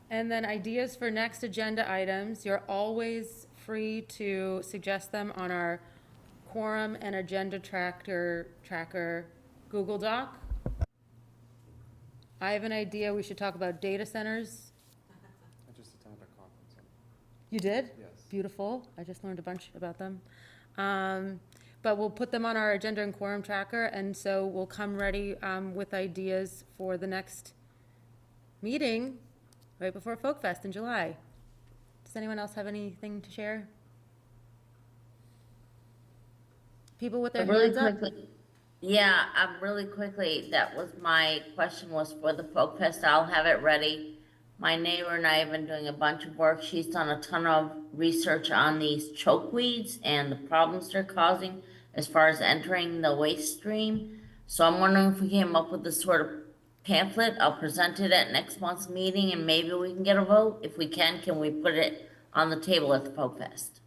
Speaker 5: And then ideas for next agenda items, you're always free to suggest them on our quorum and agenda tracker Google Doc. I have an idea, we should talk about data centers.
Speaker 10: I just attended a conference.
Speaker 5: You did?
Speaker 10: Yes.
Speaker 5: Beautiful. I just learned a bunch about them. But we'll put them on our agenda and quorum tracker, and so we'll come ready with ideas for the next meeting right before Folk Fest in July. Does anyone else have anything to share? People with their
Speaker 1: Really
Speaker 5: hands up?
Speaker 1: quickly, yeah, really quickly, that was my question was for the Folk Fest. I'll have it ready. My neighbor and I have been doing a bunch of work. She's done a ton of research on these chokeweeds and the problems they're causing as far as entering the waste stream. So I'm wondering if we came up with this sort of pamphlet. I'll present it at next month's meeting and maybe we can get a vote. If we can we put it on the table at the Folk Fest?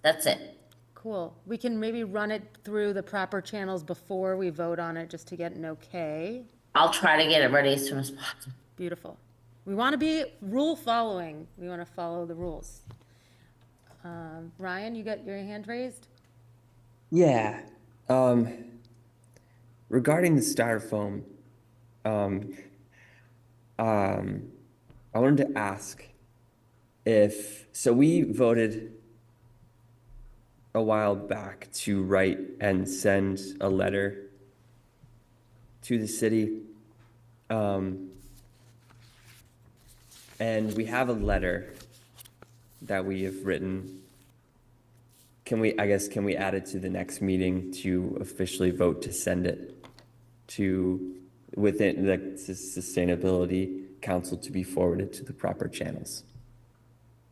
Speaker 1: That's it.
Speaker 5: Cool. We can maybe run it through the proper channels before we vote on it, just to get an okay.
Speaker 1: I'll try to get it ready as soon as possible.
Speaker 5: Beautiful. We want to be rule following. We want to follow the rules. Ryan, you got your hand raised?
Speaker 2: Yeah. Regarding the styrofoam, I wanted to ask so we voted a while back to write and send a letter to the city. And we have a letter that we have written. Can we add it to the next meeting to officially vote to send it to within the Sustainability Council to be forwarded to the proper channels?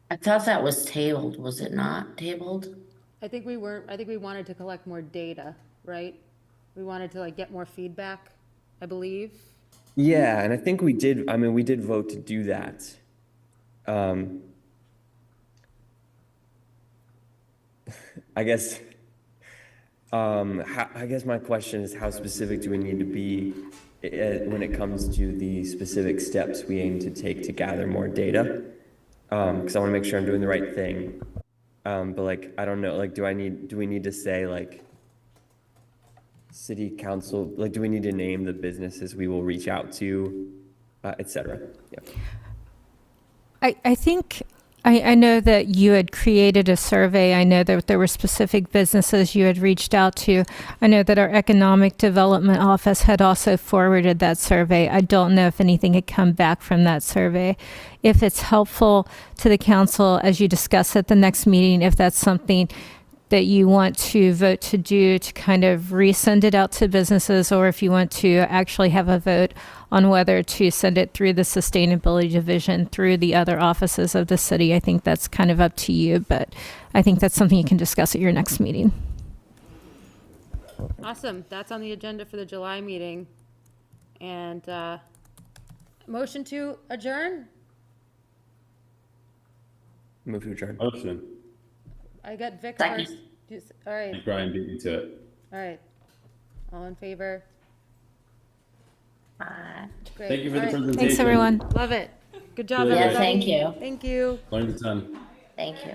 Speaker 1: I thought that was tabled, was it not tabled?
Speaker 5: I think we wanted to collect more data, right? We wanted to like get more feedback, I believe.
Speaker 2: Yeah, and I think we did, I mean, we did vote to do that. I guess, I guess my question is how specific do we need to be when it comes to the specific steps we aim to take to gather more data? Because I want to make sure I'm doing the right thing. But like, I don't know, like, do we need to say like, city council, like, do we need to name the businesses we will reach out to, et cetera? Yeah.
Speaker 7: I think, I know that you had created a survey. I know that there were specific businesses you had reached out to. I know that our economic development office had also forwarded that survey. I don't know if anything had come back from that survey. If it's helpful to the council as you discuss at the next meeting, if that's something that you want to vote to do to kind of resend it out to businesses, or if you want to actually have a vote on whether to send it through the sustainability division, through the other offices of the city, I think that's kind of up to you, but I think that's something you can discuss at your next meeting.
Speaker 5: Awesome. That's on the agenda for the July meeting. And motion to adjourn?
Speaker 2: Move to adjourn.
Speaker 6: Motion.
Speaker 5: I got Vic
Speaker 1: Second.
Speaker 5: first. All right,
Speaker 6: Brian beat me to it.
Speaker 5: all right. All in favor? Great.
Speaker 6: Thank you for the
Speaker 5: All right.
Speaker 6: presentation.
Speaker 7: Thanks, everyone.
Speaker 5: Love it. Good job,
Speaker 6: Really
Speaker 1: Yeah,
Speaker 5: everybody.
Speaker 1: thank you.
Speaker 5: Thank you.
Speaker 6: Learned a ton.
Speaker 1: Thank you.